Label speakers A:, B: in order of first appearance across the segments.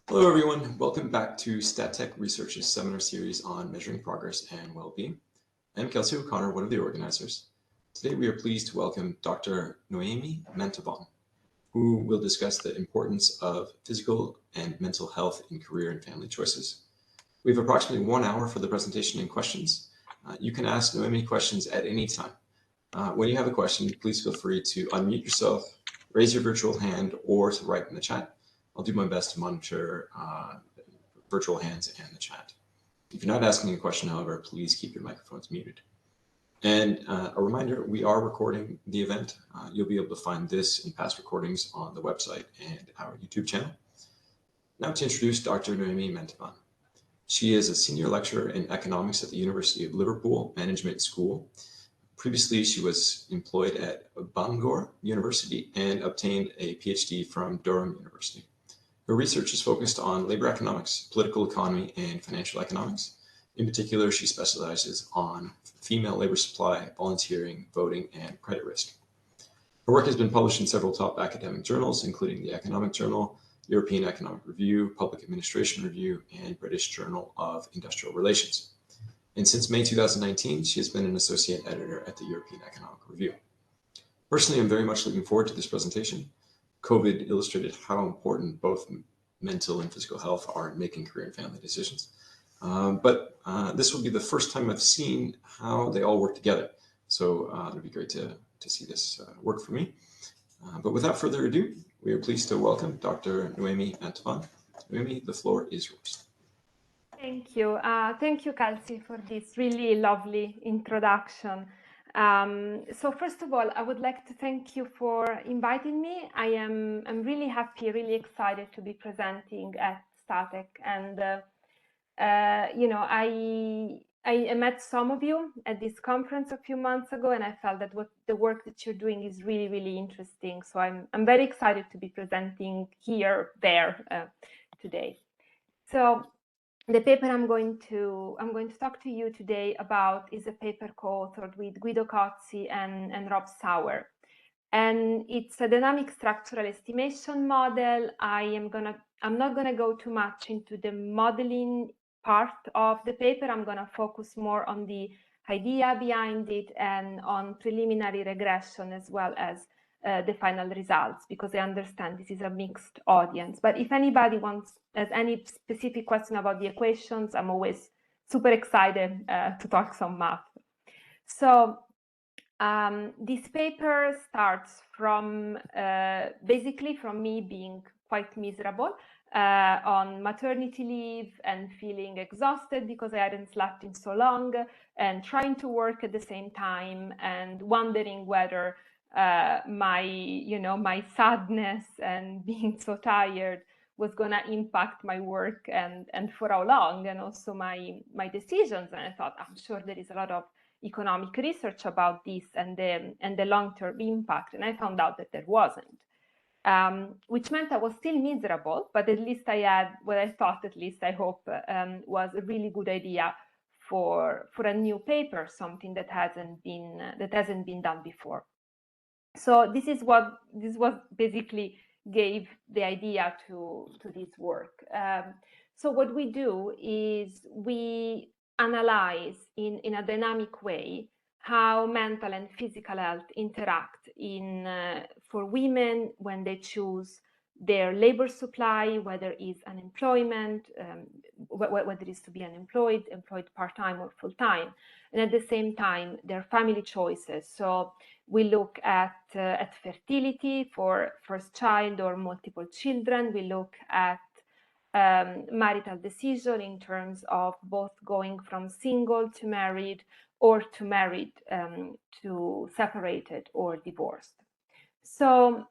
A: Hello, everyone. Welcome back to STATEC Research's seminar series on measuring progress and well-being. I'm Kelsey O'Connor, one of the organizers. Today, we are pleased to welcome Dr. Noemie Mantovan, who will discuss the importance of physical and mental health in career and family choices. We have approximately 1 hour for the presentation and questions. You can ask Noemie questions at any time. When you have a question, please feel free to unmute yourself, raise your virtual hand, or to write in the chat. I'll do my best to monitor virtual hands and the chat. If you're not asking a question, however, please keep your microphones muted. And a reminder, we are recording the event. You'll be able to find this and past recordings on the website and our YouTube channel. Now to introduce Dr. Noemie Mantovan. She is a senior lecturer in economics at the University of Liverpool Management School. Previously, she was employed at Bangor University and obtained a PhD from Durham University. Her research is focused on labor economics, political economy, and financial economics. In particular, she specializes on female labor supply, volunteering, voting, and credit risk. Her work has been published in several top academic journals, including the Economic Journal, European Economic Review, Public Administration Review, and British Journal of Industrial Relations. And since May 2019, she has been an associate editor at the European Economic Review. Personally, I'm very much looking forward to this presentation. COVID illustrated how important both mental and physical health are in making career and family decisions. But this will be the first time I've seen how they all work together. So it'll be great to see this work for me. But without further ado, we are pleased to welcome Dr. Noemie Mantovan. Noemie, the floor is yours.
B: Thank you. Thank you, Kelsey, for this really lovely introduction. So first of all, I would like to thank you for inviting me. I'm really happy, really excited to be presenting at STATEC. And, I met some of you at this conference a few months ago, and I felt that the work that you're doing is really, really interesting. So I'm very excited to be presenting here, today. So the paper I'm going to talk to you today about is a paper co-authored with Guido Cozzi and Rob Sauer. And it's a dynamic structural estimation model. I'm not gonna go too much into the modeling part of the paper. I'm gonna focus more on the idea behind it and on preliminary regression as well as the final results, because I understand this is a mixed audience. But if anybody has any specific question about the equations, I'm always super excited to talk some math. So this paper starts from basically from me being quite miserable on maternity leave and feeling exhausted because I hadn't slept in so long, and trying to work at the same time and wondering whether my sadness and being so tired was gonna impact my work and for how long, and also my decisions. And I thought, I'm sure there is a lot of economic research about this and the long-term impact. And I found out that there wasn't, which meant I was still miserable, but at least I had what I thought, at least I hope, was a really good idea for a new paper, something that hasn't been done before. So this was basically gave the idea to this work. So what we do is we analyze in a dynamic way how mental and physical health interact for women when they choose their labor supply, whether it's unemployment, whether it's to be unemployed, employed part-time or full-time, and at the same time their family choices. So we look at fertility for first child or multiple children. We look at marital decision in terms of both going from single to married, or to married to separated or divorced. So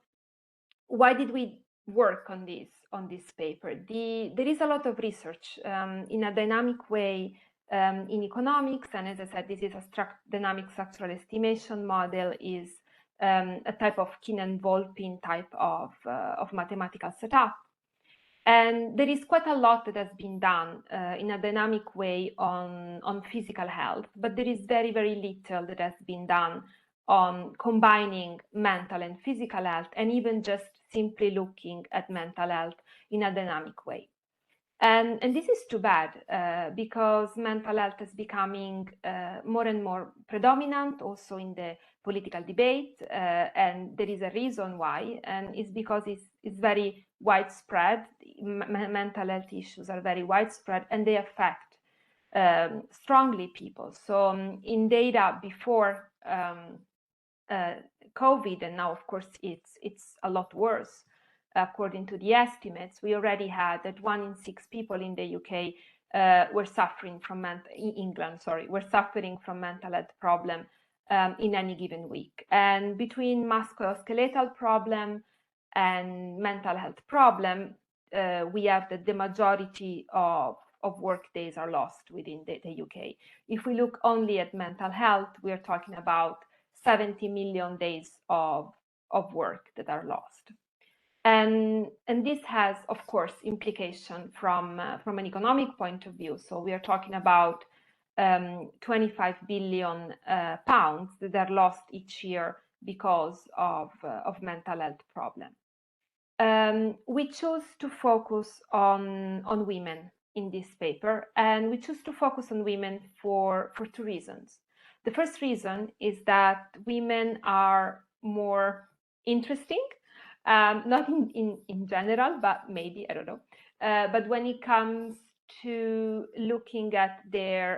B: why did we work on this paper? There is a lot of research in a dynamic way in economics, and as I said, this is a dynamic structural estimation model, is a type of Keenan-Volpin type of mathematical setup. And there is quite a lot that has been done in a dynamic way on physical health, but there is very, very little that has been done on combining mental and physical health, and even just simply looking at mental health in a dynamic way. And this is too bad because mental health is becoming more and more predominant also in the political debate, and there is a reason why, and it's because it's very widespread. Mental health issues are very widespread and they affect strongly people. So in data before COVID, and now of course it's a lot worse. According to the estimates, we already had that 1 in 6 people in the UK were suffering from were suffering from mental health problem in any given week. And between musculoskeletal problem and mental health problem, we have that the majority of work days are lost within the UK. If we look only at mental health, we are talking about 70 million days of work that are lost. And this has, of course, implication from an economic point of view. So we are talking about 25 billion pounds that are lost each year because of mental health problems. We chose to focus on women in this paper, and we choose to focus on women for 2 reasons. The first reason is that women are more interesting, not in general, but maybe, I don't know. But when it comes to looking at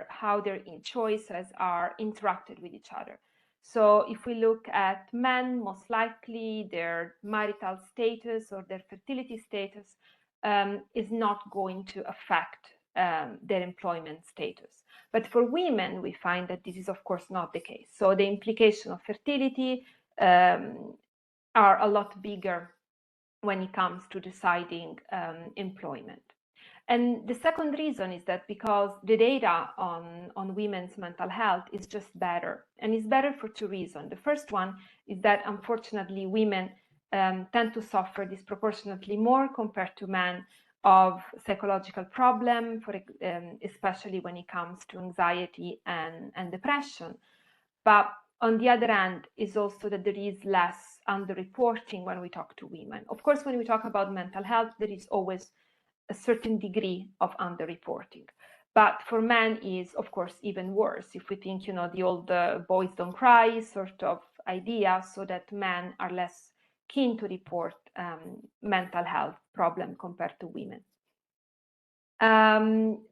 B: how their choices are interacted with each other. So if we look at men, most likely their marital status or their fertility status is not going to affect their employment status. But for women, we find that this is, of course, not the case. So the implication of fertility are a lot bigger when it comes to deciding employment. And the second reason is that because the data on women's mental health is just better, and it's better for 2 reasons. The first one is that unfortunately women tend to suffer disproportionately more compared to men of psychological problem, especially when it comes to anxiety and depression. But on the other hand, is also that there is less underreporting when we talk to women. Of course, when we talk about mental health, there is always a certain degree of underreporting. But for men is, of course, even worse. If we think, the old boys don't cry sort of idea, so that men are less keen to report mental health problem compared to women.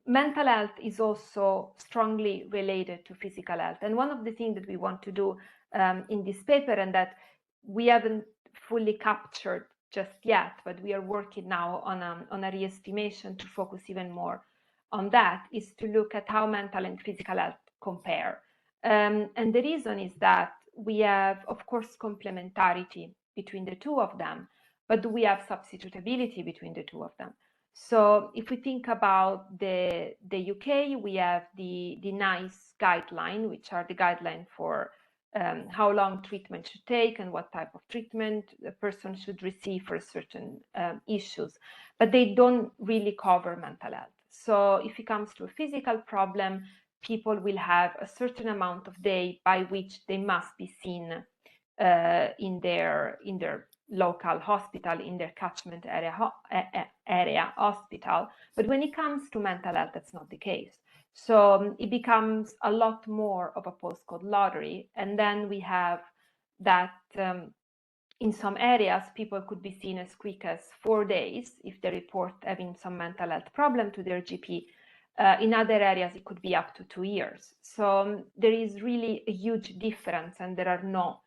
B: Mental health is also strongly related to physical health. And one of the things that we want to do in this paper, and that we haven't fully captured just yet, but we are working now on a re-estimation to focus even more on that, is to look at how mental and physical health compare. And the reason is that we have, of course, complementarity between the 2 of them, but we have substitutability between the 2 of them. So if we think about the UK, we have the NICE guideline, which are the guideline for how long treatment should take and what type of treatment the person should receive for certain issues, but they don't really cover mental health. So if it comes to a physical problem, people will have a certain amount of day by which they must be seen in their local hospital, in their catchment area hospital. But when it comes to mental health, that's not the case. So it becomes a lot more of a postcode lottery. And then we have that in some areas, people could be seen as quick as 4 days if they report having some mental health problem to their GP. In other areas, it could be up to 2 years. So there is really a huge difference, and there are no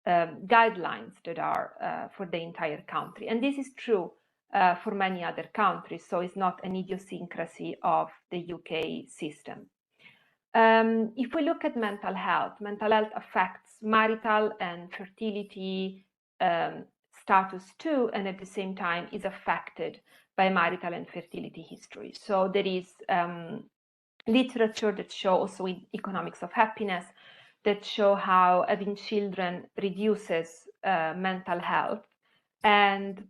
B: guidelines that are for the entire country. And this is true for many other countries, so it's not an idiosyncrasy of the UK system. If we look at mental health affects marital and fertility status too, and at the same time is affected by marital and fertility history. So there is literature that show also in economics of happiness that show how having children reduces mental health and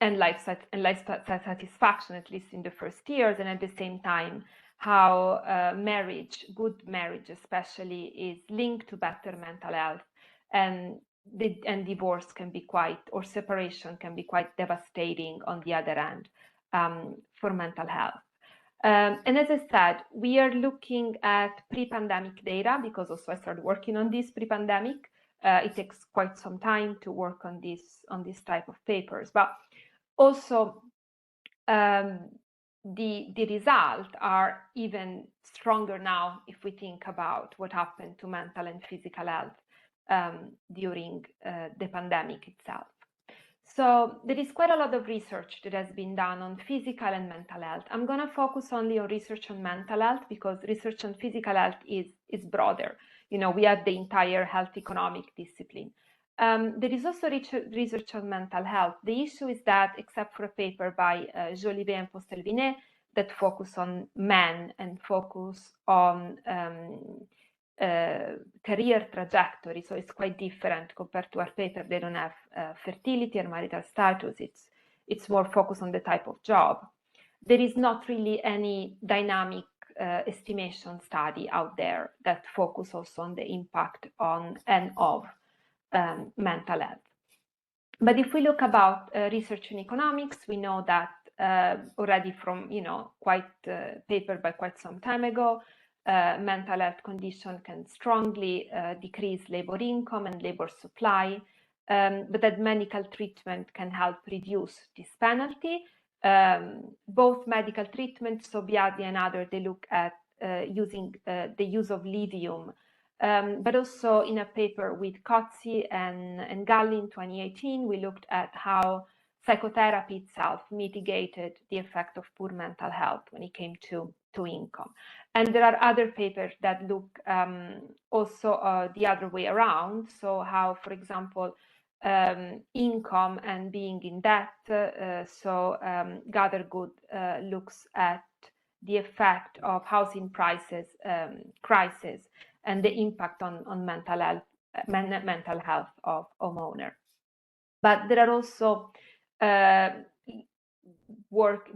B: life satisfaction, at least in the first years, and at the same time how good marriage especially, is linked to better mental health, and divorce can be quite, or separation can be quite devastating on the other end for mental health. And as I said, we are looking at pre-pandemic data because also I started working on this pre-pandemic. It takes quite some time to work on this type of papers, but also the results are even stronger now if we think about what happened to mental and physical health during the pandemic itself. So there is quite a lot of research that has been done on physical and mental health. I'm going to focus only on research on mental health because research on physical health is broader. You know, we have the entire health economic discipline. There is also research on mental health. The issue is that, except for a paper by Jolivet and Postelvinet that focus on men and focus on career trajectory, so it's quite different compared to our paper. They don't have fertility or marital status. It's more focused on the type of job. There is not really any dynamic estimation study out there that focus also on the impact on and of mental health. But if we look about research in economics, we know that already from quite paper by quite some time ago, mental health condition can strongly decrease labor income and labor supply, but that medical treatment can help reduce this penalty. Both medical treatments, so Biagi and others, they look at using the use of lithium, but also in a paper with Cozzi and Galli in 2018, we looked at how psychotherapy itself mitigated the effect of poor mental health when it came to income. And there are other papers that look also the other way around. So how, for example, income and being in debt. Gathergood looks at the effect of housing prices crisis and the impact on mental health of homeowner. But there are also work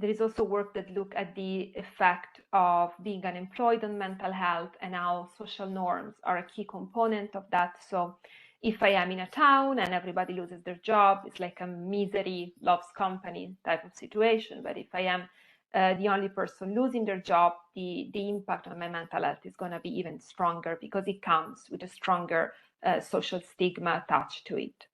B: that look at the effect of being unemployed on mental health and how social norms are a key component of that. So if I am in a town and everybody loses their job, it's like a misery loves company type of situation. But if I am the only person losing their job, the impact on my mental health is going to be even stronger because it comes with a stronger social stigma attached to it.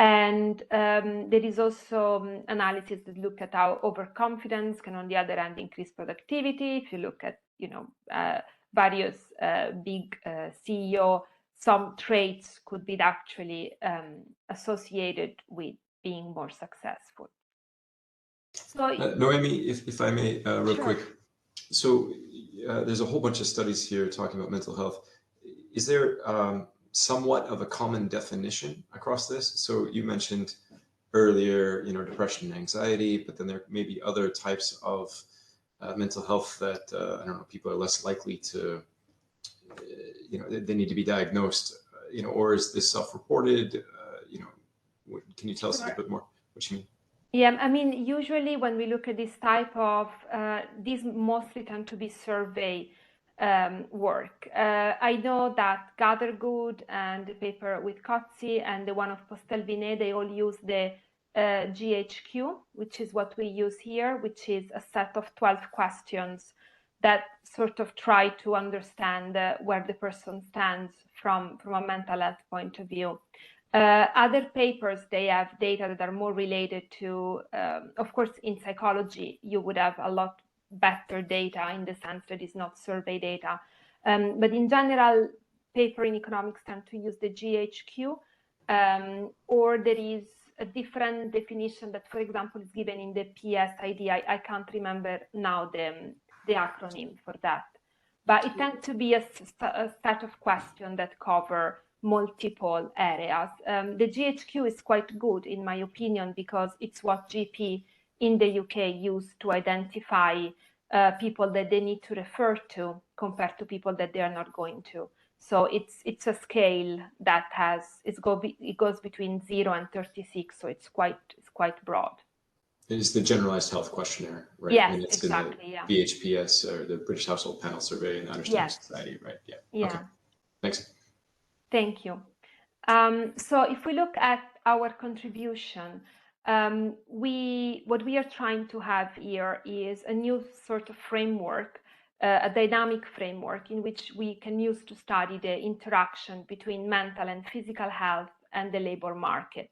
B: And there is also analysis that look at how overconfidence can, on the other hand, increase productivity. If you look at, various big CEO, some traits could be actually associated with being more successful. So,
A: Noemie, if I may, real
B: sure.
A: quick. So there's a whole bunch of studies here talking about mental health. Is there somewhat of a common definition across this? So you mentioned earlier, depression and anxiety, but then there may be other types of mental health that, I don't know, people are less likely to, they need to be diagnosed, or is this self-reported? Can you tell us a little bit more what you mean?
B: Yeah, I mean, usually when we look at this type of, these mostly tend to be survey work. I know that Gathergood and the paper with Cozzi and the one of Postelvinet, they all use the GHQ, which is what we use here, which is a set of 12 questions that sort of try to understand where the person stands from a mental health point of view. Other papers, they have data that are more related to, of course, in psychology, you would have a lot better data in the sense that it's not survey data. But in general, paper in economics tend to use the GHQ, or there is a different definition that, for example, is given in the PSID. I can't remember now the acronym for that. But it tends to be a set of questions that cover multiple areas. The GHQ is quite good, in my opinion, because it's what GP in the UK use to identify people that they need to refer to compared to people that they are not going to. So it's a scale that it goes between 0 and 36, so it's quite broad.
A: It's the Generalized Health Questionnaire, right?
B: Yes,
A: and it's
B: exactly.
A: In the
B: yeah.
A: BHPS, or the British Household Panel Survey and Understanding Society, right? Yeah.
B: Yeah.
A: Okay. Thanks.
B: Thank you. So if we look at our contribution, what we are trying to have here is a new sort of framework, a dynamic framework in which we can use to study the interaction between mental and physical health and the labor market.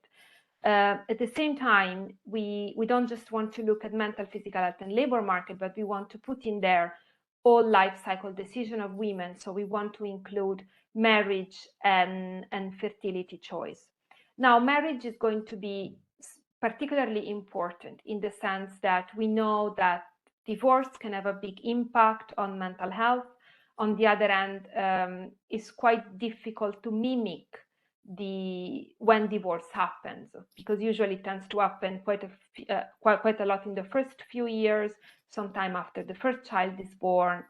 B: At the same time, we don't just want to look at mental, physical health and labor market, but we want to put in there all life cycle decision of women. So we want to include marriage and fertility choice. Now, marriage is going to be particularly important in the sense that we know that divorce can have a big impact on mental health. On the other hand, it's quite difficult to mimic when divorce happens, because usually it tends to happen quite a lot in the first few years, sometime after the first child is born,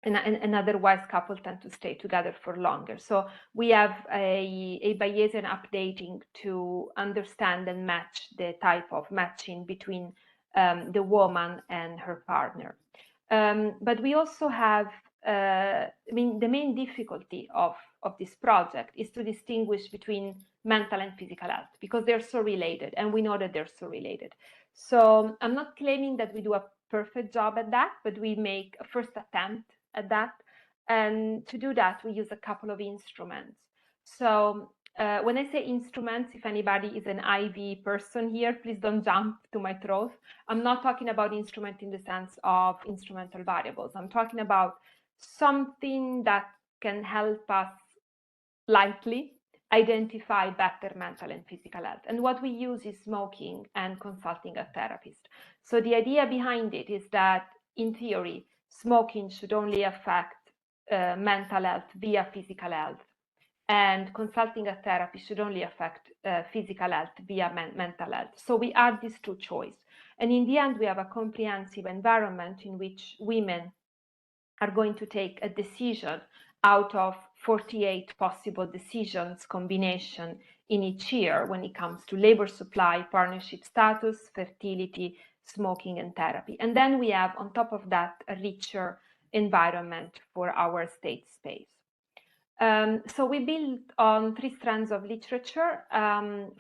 B: and otherwise couples tend to stay together for longer. So we have a Bayesian updating to understand and match the type of matching between the woman and her partner. But we also have, the main difficulty of this project is to distinguish between mental and physical health, because they're so related, and we know that they're so related. So I'm not claiming that we do a perfect job at that, but we make a first attempt at that. And to do that, we use a couple of instruments. So when I say instruments, if anybody is an IV person here, please don't jump to my throat. I'm not talking about instrument in the sense of instrumental variables. I'm talking about something that can help us lightly identify better mental and physical health. And what we use is smoking and consulting a therapist. So the idea behind it is that, in theory, smoking should only affect mental health via physical health, and consulting a therapy should only affect physical health via mental health. So we add these two choices. And in the end, we have a comprehensive environment in which women are going to take a decision out of 48 possible decisions combination in each year when it comes to labor supply, partnership status, fertility, smoking, and therapy. And then we have, on top of that, a richer environment for our state space. So we build on 3 strands of literature.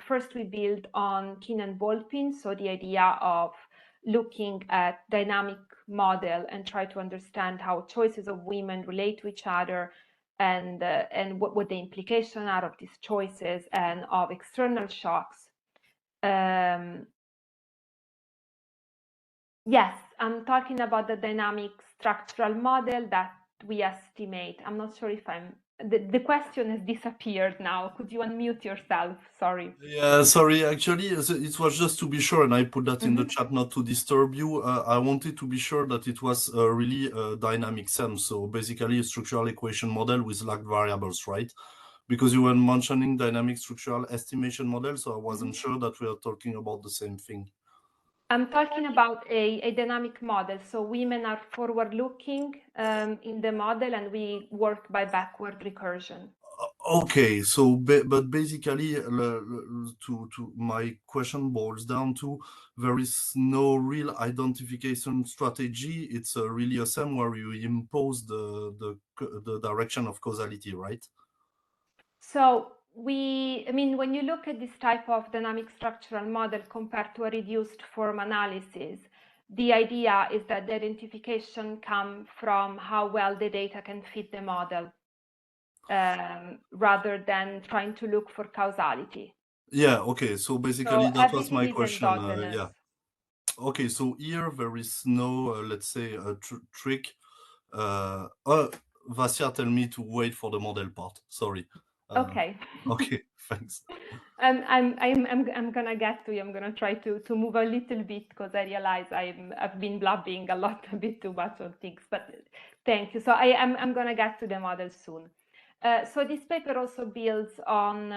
B: First, we build on Keane and Volpin, so the idea of looking at dynamic model and try to understand how choices of women relate to each other, and what the implications are of these choices and of external shocks. Yes, I'm talking about the dynamic structural model that we estimate. I'm not sure if the question has disappeared now. Could you unmute yourself? Sorry.
C: Yeah, sorry. Actually, it was just to be sure, and I put that in the chat not to disturb you. I wanted to be sure that it was really a dynamic sense. So basically a structural equation model with lagged variables, right? Because you were mentioning dynamic structural estimation model, so I wasn't sure that we are talking about the same thing.
B: I'm talking about a dynamic model. So women are forward-looking in the model, and we work by backward recursion.
C: Okay, so but basically, to my question boils down to there is no real identification strategy. It's really a same where you impose the direction of causality, right?
B: So when you look at this type of dynamic structural model compared to a reduced form analysis, the idea is that the identification comes from how well the data can fit the model, rather than trying to look for causality.
C: Yeah, okay. So basically that was my question.
B: Yeah.
C: Okay, so here there is no, let's say, a trick. Vasya, tell me to wait for the model part. Sorry.
B: Okay.
C: Okay, thanks.
B: I'm gonna get to you. I'm gonna try to move a little bit, because I realize I've been blabbing a bit too much on things. But thank you. So I'm gonna get to the model soon. So this paper also builds on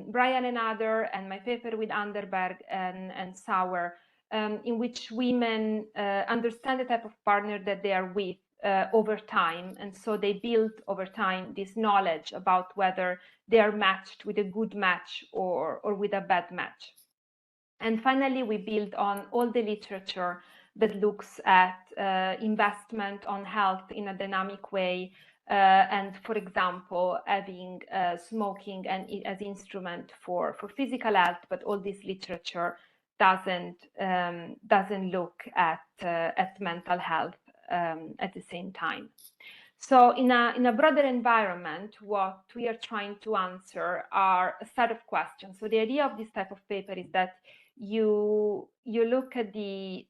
B: Brian and other, and my paper with Anderberg and Sauer, in which women understand the type of partner that they are with over time. And so they build over time this knowledge about whether they are matched with a good match or with a bad match. And finally, we build on all the literature that looks at investment on health in a dynamic way, and, for example, having smoking as instrument for physical health, but all this literature doesn't look at mental health at the same time. So in a broader environment, what we are trying to answer are a set of questions. So the idea of this type of paper is that you look at the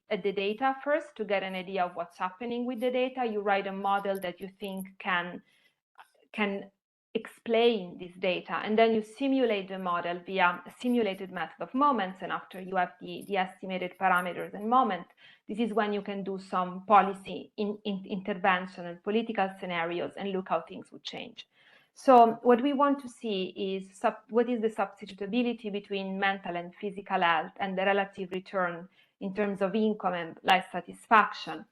B: data first to get an idea of what's happening with the data. You write a model that you think can explain this data, and then you simulate the model via a simulated method of moments. And after you have the estimated parameters and moment, this is when you can do some policy intervention and political scenarios and look how things would change. So what we want to see is what is the substitutability between mental and physical health and the relative return in terms of income and life satisfaction,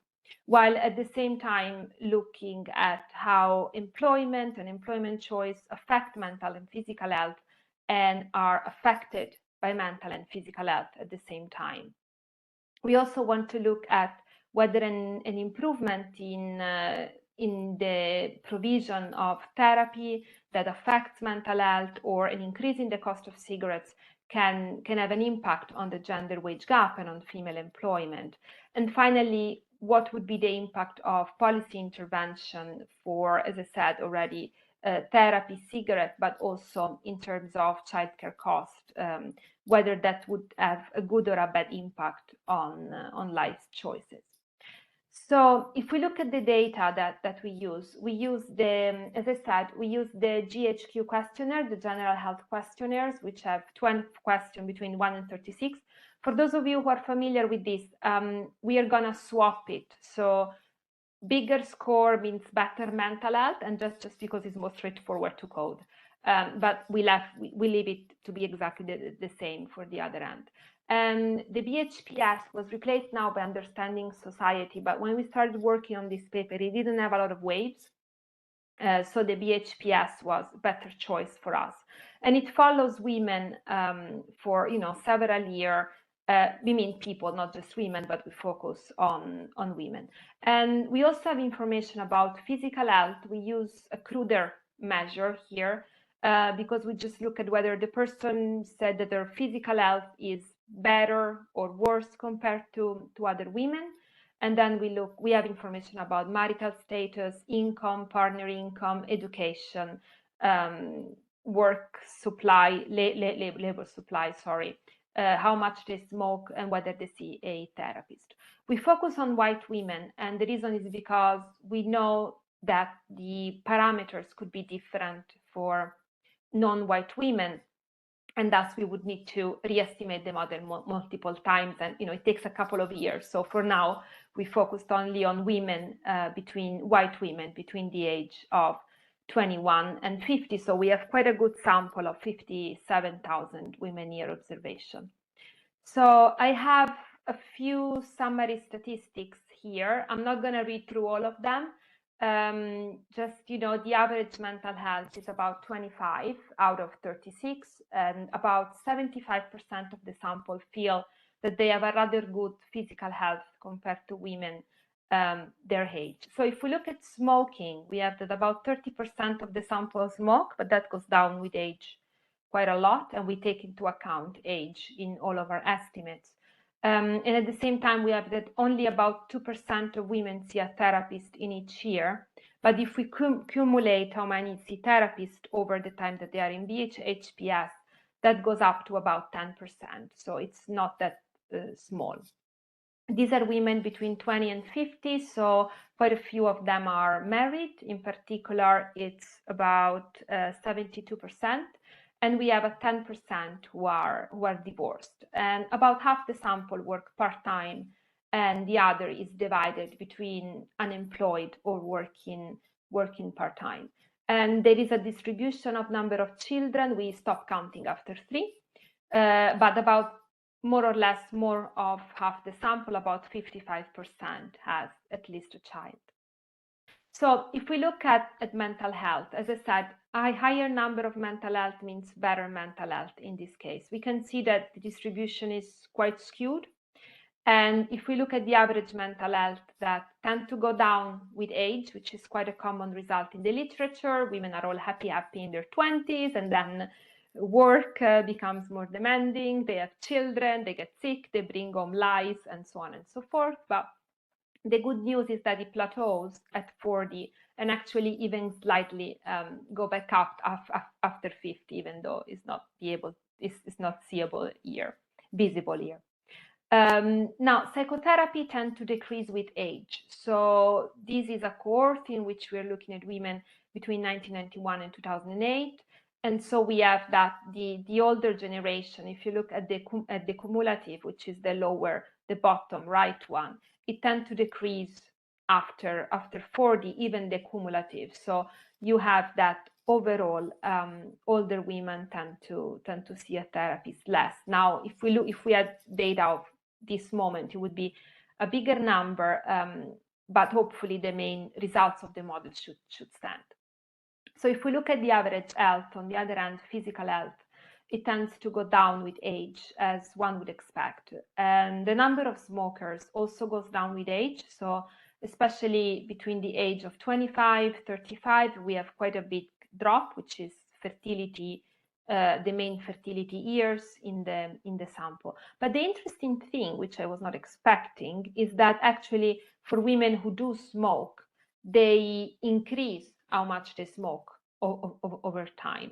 B: while at the same time looking at how employment and employment choice affect mental and physical health and are affected by mental and physical health at the same time. We also want to look at whether an improvement in the provision of therapy that affects mental health or an increase in the cost of cigarettes can have an impact on the gender wage gap and on female employment. And finally, what would be the impact of policy intervention for, as I said already, therapy, cigarette, but also in terms of childcare cost, whether that would have a good or a bad impact on life choices. So if we look at the data that we use the, as I said, we use the GHQ questionnaire, the general health questionnaires, which have 12 questions between 1 and 36. For those of you who are familiar with this, we are gonna swap it. So bigger score means better mental health, and just because it's more straightforward to code. But we leave it to be exactly the same for the other end. And the BHPS was replaced now by Understanding Society, but when we started working on this paper, it didn't have a lot of waves. So the BHPS was a better choice for us. And it follows women for several years. We mean people, not just women, but we focus on women. And we also have information about physical health. We use a cruder measure here because we just look at whether the person said that their physical health is better or worse compared to other women. And then we have information about marital status, income, partner income, education, work supply, labor supply, sorry, how much they smoke, and whether they see a therapist. We focus on white women, and the reason is because we know that the parameters could be different for non-white women, and thus we would need to re-estimate the model multiple times, and it takes a couple of years. So for now, we focused only on women, white women between the age of 21 and 50. So we have quite a good sample of 57,000 women year observation. So I have a few summary statistics here. I'm not going to read through all of them. The average mental health is about 25 out of 36, and about 75% of the sample feel that they have a rather good physical health compared to women their age. So if we look at smoking, we have that about 30% of the sample smoke, but that goes down with age quite a lot, and we take into account age in all of our estimates. And at the same time, we have that only about 2% of women see a therapist in each year. But if we cumulate how many see therapists over the time that they are in BHPS, that goes up to about 10%. So it's not that small. These are women between 20 and 50, so quite a few of them are married. In particular, it's about 72%. And we have a 10% who are divorced, and about half the sample work part-time, and the other is divided between unemployed or working part-time. And there is a distribution of number of children. We stop counting after 3, but about more or less more of half the sample, about 55%, has at least a child. So if we look at mental health, as I said, a higher number of mental health means better mental health in this case. We can see that the distribution is quite skewed. And if we look at the average mental health, that tend to go down with age, which is quite a common result in the literature. Women are all happy in their 20s, and then work becomes more demanding, they have children, they get sick, they bring home lice, and so on and so forth. But the good news is that it plateaus at 40 and actually even slightly go back up after 50, even though it's not seeable here, visible here. Now, psychotherapy tend to decrease with age. So this is a cohort in which we're looking at women between 1991 and 2008. And so we have that the older generation, if you look at the cumulative, which is the bottom right one, it tends to decrease after 40, even the cumulative. So you have that overall older women tend to see a therapist less. Now, if we had data of this moment, it would be a bigger number, but hopefully the main results of the model should stand. So if we look at the average health, on the other hand, physical health, it tends to go down with age, as one would expect. And the number of smokers also goes down with age. So especially between the age of 25, 35, we have quite a big drop, which is fertility, the main fertility years in the sample. But the interesting thing, which I was not expecting, is that actually for women who do smoke, they increase how much they smoke over time.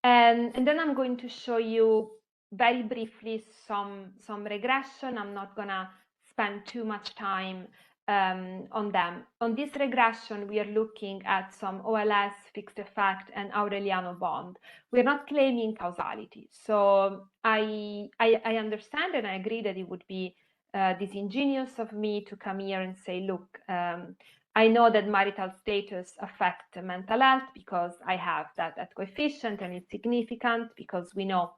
B: And then I'm going to show you very briefly some regression. I'm not gonna spend too much time on them. On this regression, we are looking at some OLS, fixed effect, and Aureliano bond. We're not claiming causality. So I understand and I agree that it would be disingenuous of me to come here and say, look, I know that marital status affects mental health because I have that coefficient and it's significant, because we know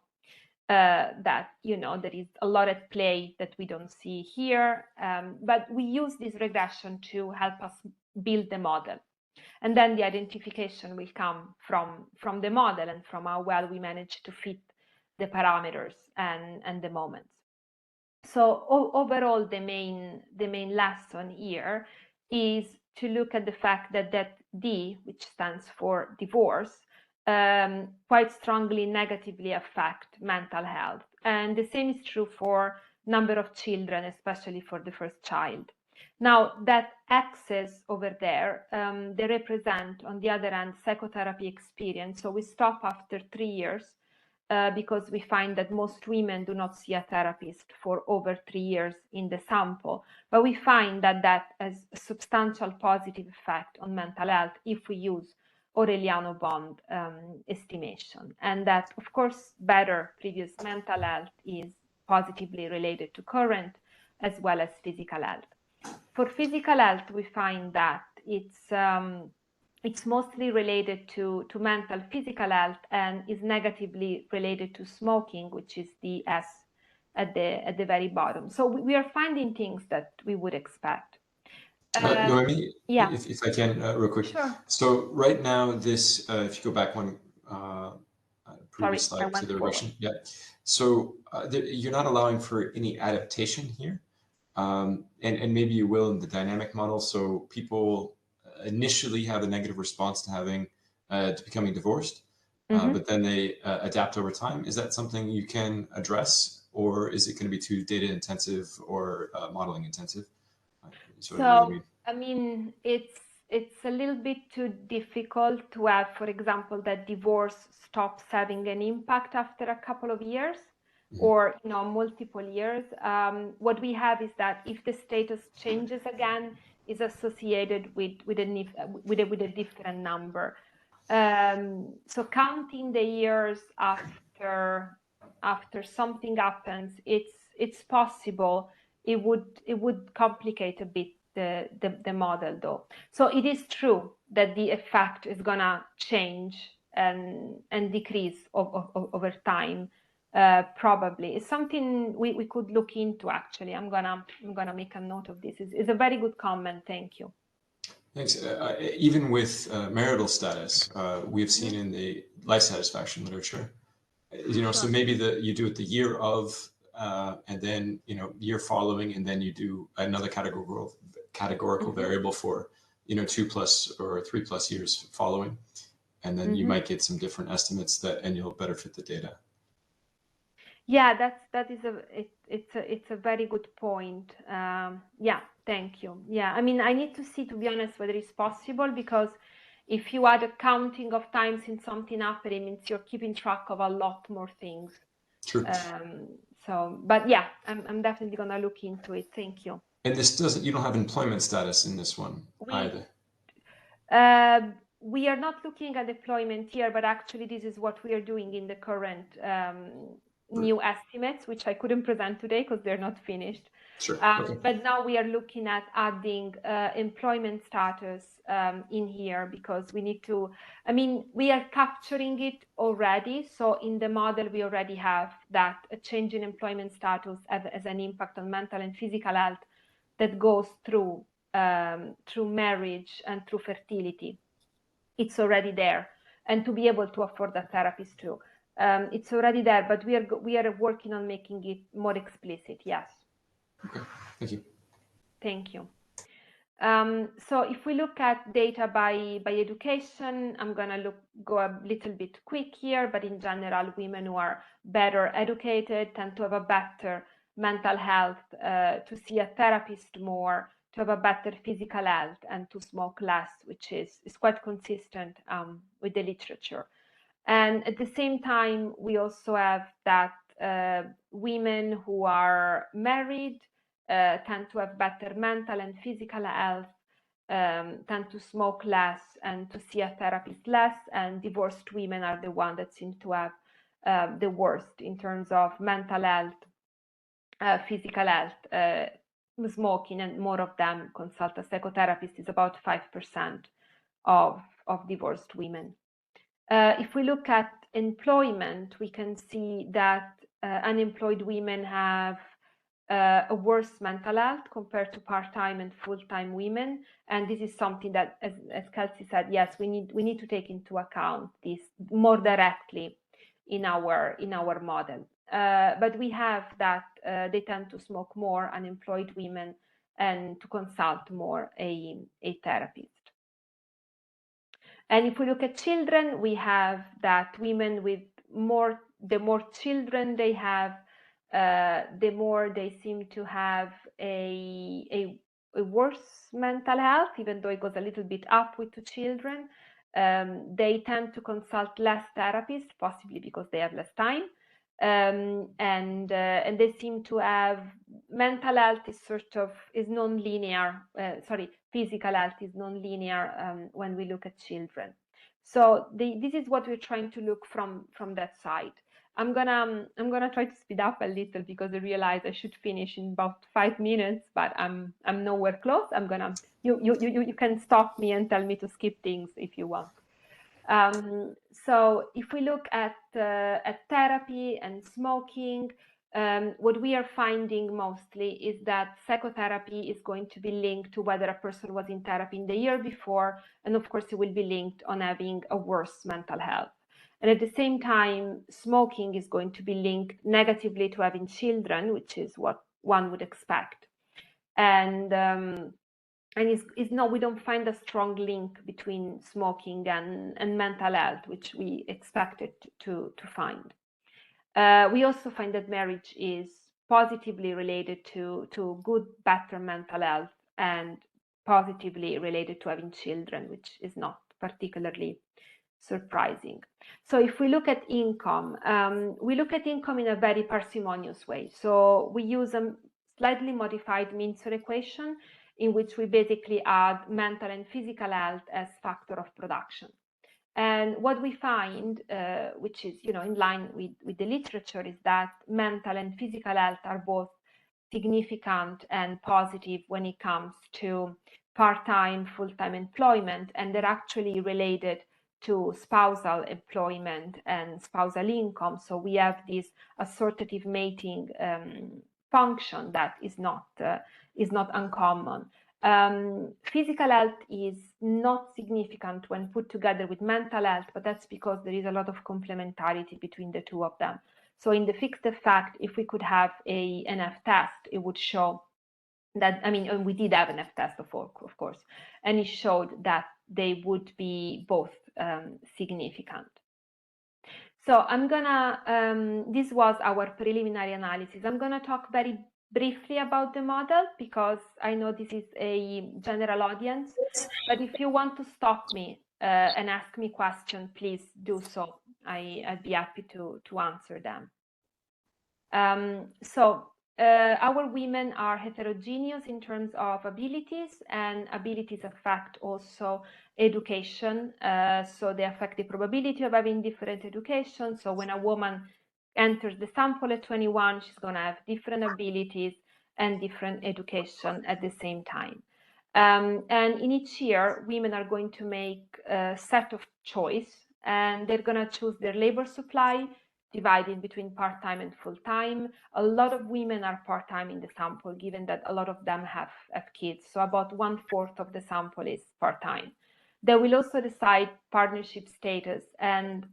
B: that there is a lot at play that we don't see here. But we use this regression to help us build the model. And then the identification will come from the model and from how well we manage to fit the parameters and the moments. So overall, the main lesson here is to look at the fact that D, which stands for divorce, quite strongly negatively affect mental health. And the same is true for number of children, especially for the first child. Now, that axis over there, they represent, on the other hand, psychotherapy experience. So we stop after 3 years because we find that most women do not see a therapist for over 3 years in the sample. But we find that has a substantial positive effect on mental health if we use Aureliano bond estimation. And that, of course, better previous mental health is positively related to current as well as physical health. For physical health, we find that it's mostly related to mental physical health and is negatively related to smoking, which is the S at the very bottom. So we are finding things that we would expect.
A: Noemie,
B: yeah.
A: if I can, real quick.
B: Sure.
A: So right now, this, if you go back one previous slide to the regression, yeah. So you're not allowing for any adaptation here, and maybe you will in the dynamic model. So people initially have a negative response to having to becoming divorced, but then they adapt over time. Is that something you can address, or is it going to be too data intensive or modeling intensive?
B: So I mean, it's a little bit too difficult to have, for example, that divorce stops having an impact after a couple of years, or multiple years. What we have is that if the status changes again, is associated with a different number. So counting the years after something happens, it's possible. It would complicate a bit the model, though. So it is true that the effect is gonna change and decrease over time. Probably it's something we could look into. Actually, I'm gonna make a note of this. It's a very good comment. Thank you.
A: Thanks. Even with marital status, we've seen in the life satisfaction literature, so maybe you do it the year of, and then year following, and then you do another categorical variable for 2+ or 3+ years following. and then you might get some different estimates and you'll better fit the data.
B: Yeah, it's a very good point. Yeah, thank you. Yeah, I mean, I need to see, to be honest, whether it's possible, because if you add a counting of times in something happening, it means you're keeping track of a lot more things.
A: True.
B: But yeah, I'm definitely gonna look into it. Thank you.
A: And you don't have employment status in this one either.
B: We are not looking at deployment here, but actually this is what we are doing in the current new estimates, which I couldn't present today because they're not finished.
A: Sure. Okay.
B: But now we are looking at adding employment status in here, because we need to, I mean, we are capturing it already. So in the model, we already have that a change in employment status as an impact on mental and physical health that goes through marriage and through fertility. It's already there, and to be able to afford a therapist too. It's already there, but we are working on making it more explicit. Yes.
A: Okay. Thank you.
B: Thank you. So if we look at data by education, I'm gonna go a little bit quick here, but in general, women who are better educated tend to have a better mental health, to see a therapist more, to have a better physical health, and to smoke less, which is quite consistent with the literature. And at the same time, we also have that women who are married tend to have better mental and physical health, tend to smoke less and to see a therapist less, and divorced women are the ones that seem to have the worst in terms of mental health, physical health, smoking, and more of them consult a psychotherapist. Is about 5% of divorced women. If we look at employment, we can see that unemployed women have a worse mental health compared to part-time and full-time women, and this is something that, as Kelsey said, yes, we need to take into account this more directly in our model. But we have that they tend to smoke more, unemployed women, and to consult more a therapist. And if we look at children, we have that women with the more children they have, the more they seem to have a worse mental health, even though it goes a little bit up with the children. They tend to consult less therapists, possibly because they have less time. And they seem to have mental health is non-linear. Physical health is non-linear when we look at children. So this is what we're trying to look from that side. I'm gonna try to speed up a little because I realize I should finish in about 5 minutes, but I'm nowhere close. You can stop me and tell me to skip things if you want. So if we look at therapy and smoking, what we are finding mostly is that psychotherapy is going to be linked to whether a person was in therapy in the year before, and of course it will be linked on having a worse mental health. And at the same time, smoking is going to be linked negatively to having children, which is what one would expect. And we don't find a strong link between smoking and mental health, which we expected to find. We also find that marriage is positively related to good, better mental health, and positively related to having children, which is not particularly surprising. So if we look at income, we look at income in a very parsimonious way. So we use a slightly modified Mincer equation in which we basically add mental and physical health as factor of production. And what we find, which is in line with the literature, is that mental and physical health are both significant and positive when it comes to part-time, full-time employment, and they're actually related to spousal employment and spousal income. So we have this assortative mating function that is not uncommon. Physical health is not significant when put together with mental health, but that's because there is a lot of complementarity between the two of them. So in the fixed effect, if we could have a NF test, it would show that, and we did have an F test of course, and it showed that they would be both significant. So I'm gonna, this was our preliminary analysis. I'm gonna talk very briefly about the model because I know this is a general audience, but if you want to stop me and ask me questions, please do so. I'd be happy to answer them. Our women are heterogeneous in terms of abilities, and abilities affect also education. So they affect the probability of having different education. So when a woman enters the sample at 21, she's going to have different abilities and different education at the same time. And in each year, women are going to make a set of choice, and they're going to choose their labor supply, divided between part-time and full-time. A lot of women are part-time in the sample, given that a lot of them have kids. So about 1/4 of the sample is part-time. They will also decide partnership status, and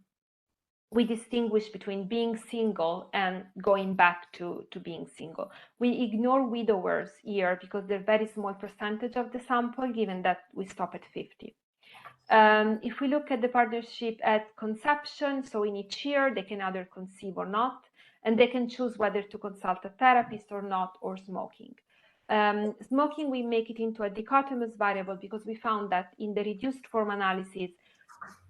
B: we distinguish between being single and going back to being single. We ignore widowers here because they're a very small percentage of the sample, given that we stop at 50. If we look at the partnership at conception, so in each year, they can either conceive or not, and they can choose whether to consult a therapist or not, or smoking. Smoking, we make it into a dichotomous variable because we found that in the reduced form analysis,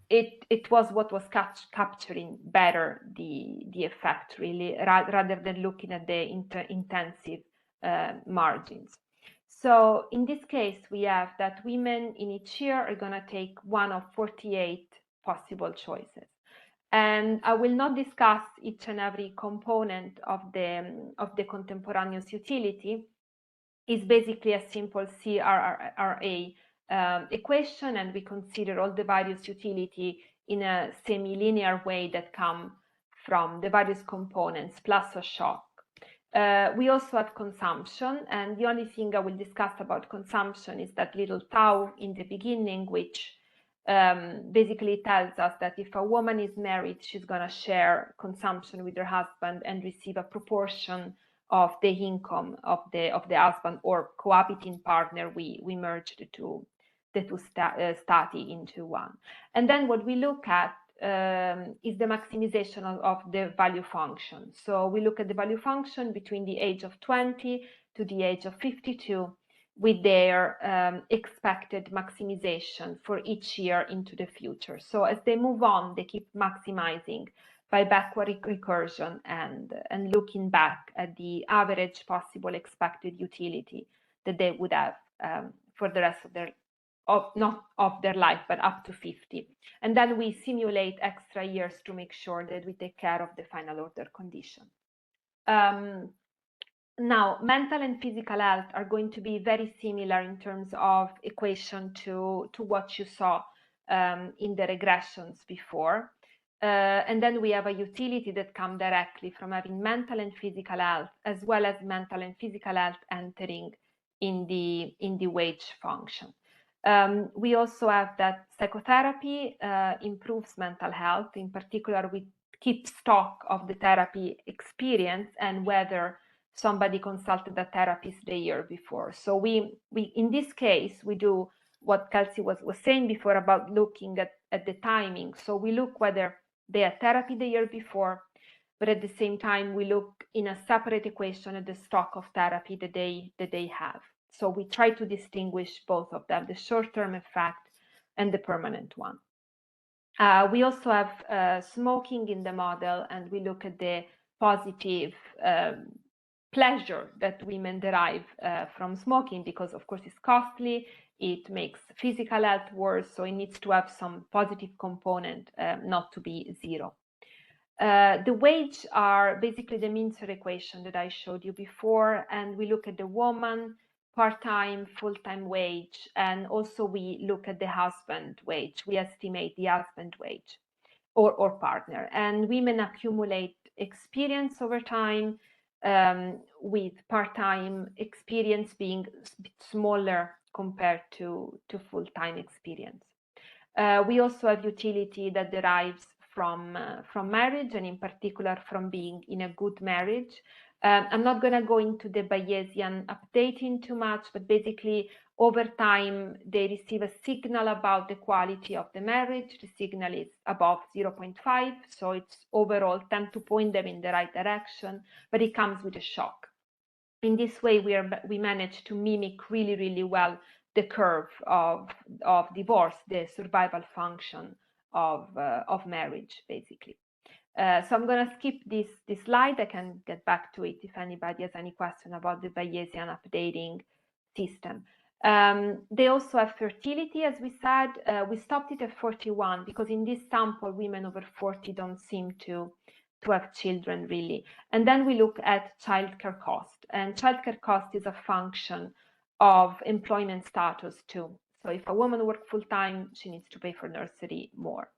B: it was what was capturing better the effect, really, rather than looking at the intensive margins. So in this case, we have that women in each year are going to take one of 48 possible choices. And I will not discuss each and every component of the contemporaneous utility. It's basically a simple CRRA equation, and we consider all the various utility in a semi-linear way that come from the various components plus a shock. We also have consumption, and the only thing I will discuss about consumption is that little tau in the beginning, which basically tells us that if a woman is married, she's going to share consumption with her husband and receive a proportion of the income of the husband, or cohabiting partner. We merge the two stati into one. And then what we look at is the maximization of the value function. So we look at the value function between the age of 20 to the age of 52 with their expected maximization for each year into the future. So as they move on, they keep maximizing by backward recursion and looking back at the average possible expected utility that they would have for the rest of their not of their life, but up to 50. And then we simulate extra years to make sure that we take care of the final order condition. Now, mental and physical health are going to be very similar in terms of equation to what you saw in the regressions before. And then we have a utility that comes directly from having mental and physical health, as well as mental and physical health entering in the wage function. We also have that psychotherapy improves mental health. In particular, we keep stock of the therapy experience and whether somebody consulted a therapist the year before. So we in this case, we do what Kelsey was saying before about looking at the timing. So we look whether they had therapy the year before, but at the same time, we look in a separate equation at the stock of therapy that they have. So we try to distinguish both of them, the short-term effect and the permanent one. We also have smoking in the model, and we look at the positive pleasure that women derive from smoking, because of course it's costly, it makes physical health worse, so it needs to have some positive component, not to be zero. The wage are basically the Mincer equation that I showed you before, and we look at the woman, part-time, full-time wage, and also we look at the husband wage. We estimate the husband wage or partner, and women accumulate experience over time, with part-time experience being a bit smaller compared to full-time experience. We also have utility that derives from marriage, and in particular from being in a good marriage. I'm not going to go into the Bayesian updating too much, but basically over time, they receive a signal about the quality of the marriage. The signal is above 0.5, so it's overall tend to point them in the right direction, but it comes with a shock. In this way, we manage to mimic really, really well the curve of divorce, the survival function of marriage, basically. So I'm going to skip this slide. I can get back to it if anybody has any question about the Bayesian updating system. They also have fertility, as we said. We stopped it at 41 because in this sample, women over 40 don't seem to have children, really. And then we look at childcare cost. And childcare cost is a function of employment status, too. So if a woman works full-time, she needs to pay for nursery more.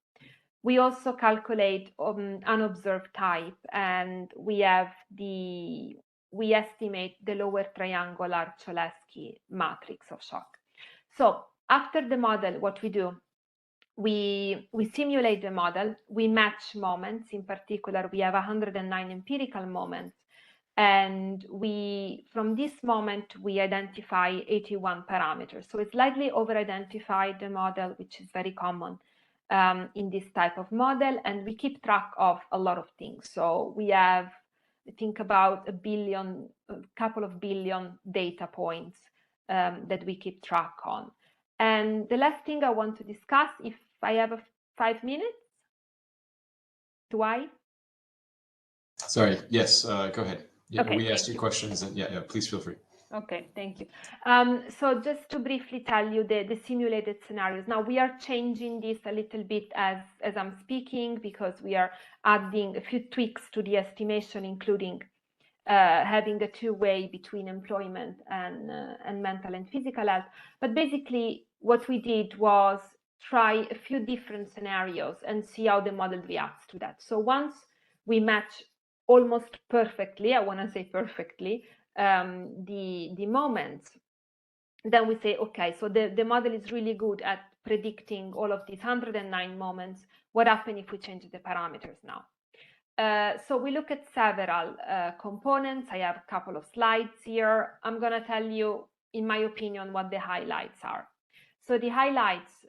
B: We also calculate unobserved type, and we estimate the lower triangular Cholesky matrix of shock. So after the model, what we do, we simulate the model, we match moments. In particular, we have 109 empirical moments, and from this moment, we identify 81 parameters. So it's slightly over-identified the model, which is very common in this type of model, and we keep track of a lot of things. So we have, I think, about a couple of billion data points that we keep track on. And the last thing I want to discuss, if I have 5 minutes, do I?
A: Sorry, yes, go ahead. Yeah,
B: okay,
A: we asked you questions, and yeah, please feel free.
B: Okay, thank you. So just to briefly tell you the simulated scenarios. Now we are changing this a little bit as I'm speaking, because we are adding a few tweaks to the estimation, including having a two-way between employment and mental and physical health. But basically what we did was try a few different scenarios and see how the model reacts to that. So once we match almost perfectly, I want to say perfectly, the moments, then we say, okay, so the model is really good at predicting all of these 109 moments. What happens if we change the parameters now? So we look at several components. I have a couple of slides here. I'm going to tell you, in my opinion, what the highlights are. So the highlights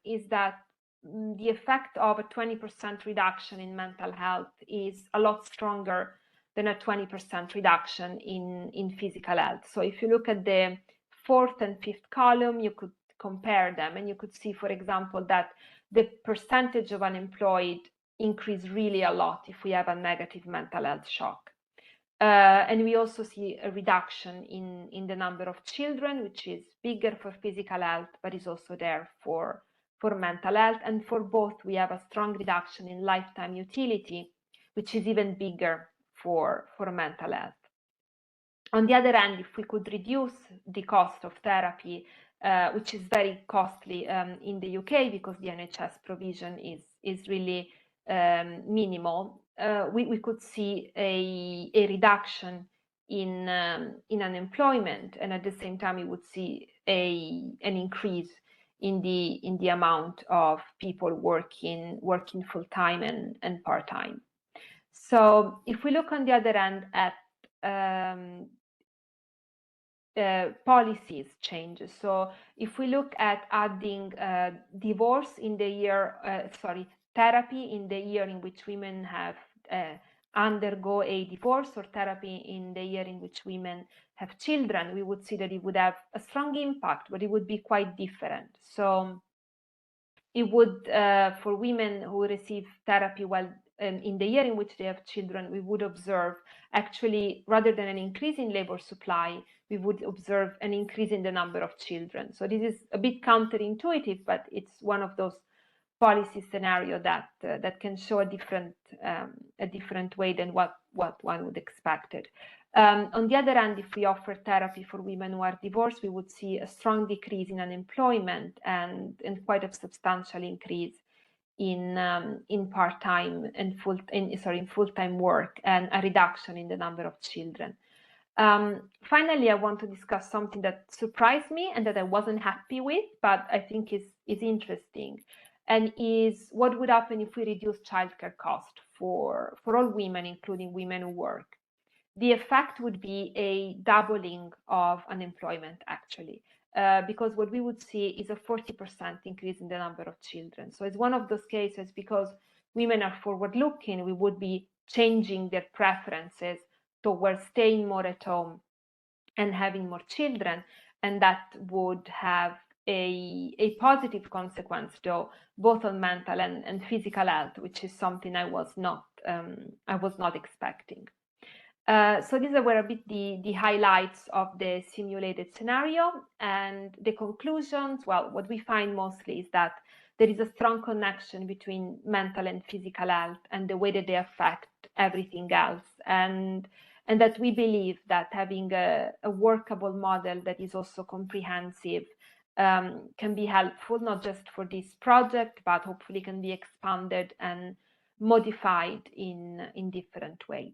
B: is that the effect of a 20% reduction in mental health is a lot stronger than a 20% reduction in physical health. So if you look at the fourth and fifth column, you could compare them, and you could see, for example, that the percentage of unemployed increase really a lot if we have a negative mental health shock. And we also see a reduction in the number of children, which is bigger for physical health, but is also there for mental health. And for both, we have a strong reduction in lifetime utility, which is even bigger for mental health. On the other hand, if we could reduce the cost of therapy, which is very costly in the UK because the NHS provision is really minimal, we could see a reduction in unemployment, and at the same time we would see an increase in the amount of people working full-time and part-time. So if we look on the other hand at policies changes. So if we look at adding divorce in the year, therapy in the year in which women have undergo a divorce, or therapy in the year in which women have children, we would see that it would have a strong impact, but it would be quite different. So it would, for women who receive therapy while in the year in which they have children, we would observe actually, rather than an increase in labor supply, we would observe an increase in the number of children. So this is a bit counterintuitive, but it's one of those policy scenario that can show a different way than what one would expected. On the other hand, if we offer therapy for women who are divorced, we would see a strong decrease in unemployment and quite a substantial increase in part-time and in full-time work, and a reduction in the number of children. Finally, I want to discuss something that surprised me and that I wasn't happy with, but I think is interesting, and is what would happen if we reduce childcare cost for all women, including women who work. the effect would be a doubling of unemployment, actually, because what we would see is a 40% increase in the number of children. So it's one of those cases, because women are forward-looking, we would be changing their preferences towards staying more at home and having more children, and that would have a positive consequence, though, both on mental and physical health, which is something I was not expecting. So these were a bit the highlights of the simulated scenario, and the conclusions. Well, what we find mostly is that there is a strong connection between mental and physical health and the way that they affect everything else, and that we believe that having a workable model that is also comprehensive can be helpful, not just for this project, but hopefully can be expanded and modified in different ways.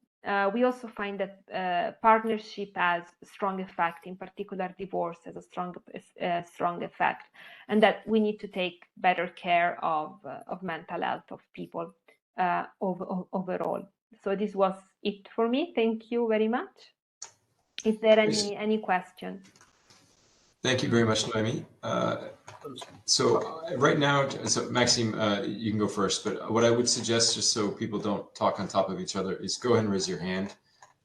B: We also find that partnership has a strong effect, in particular divorce has a strong effect, and that we need to take better care of mental health of people overall. So this was it for me. Thank you very much. Is there any questions?
A: Thank you very much, Noemie. So right now, so Maxime, you can go first, but what I would suggest, just so people don't talk on top of each other, is go ahead and raise your hand,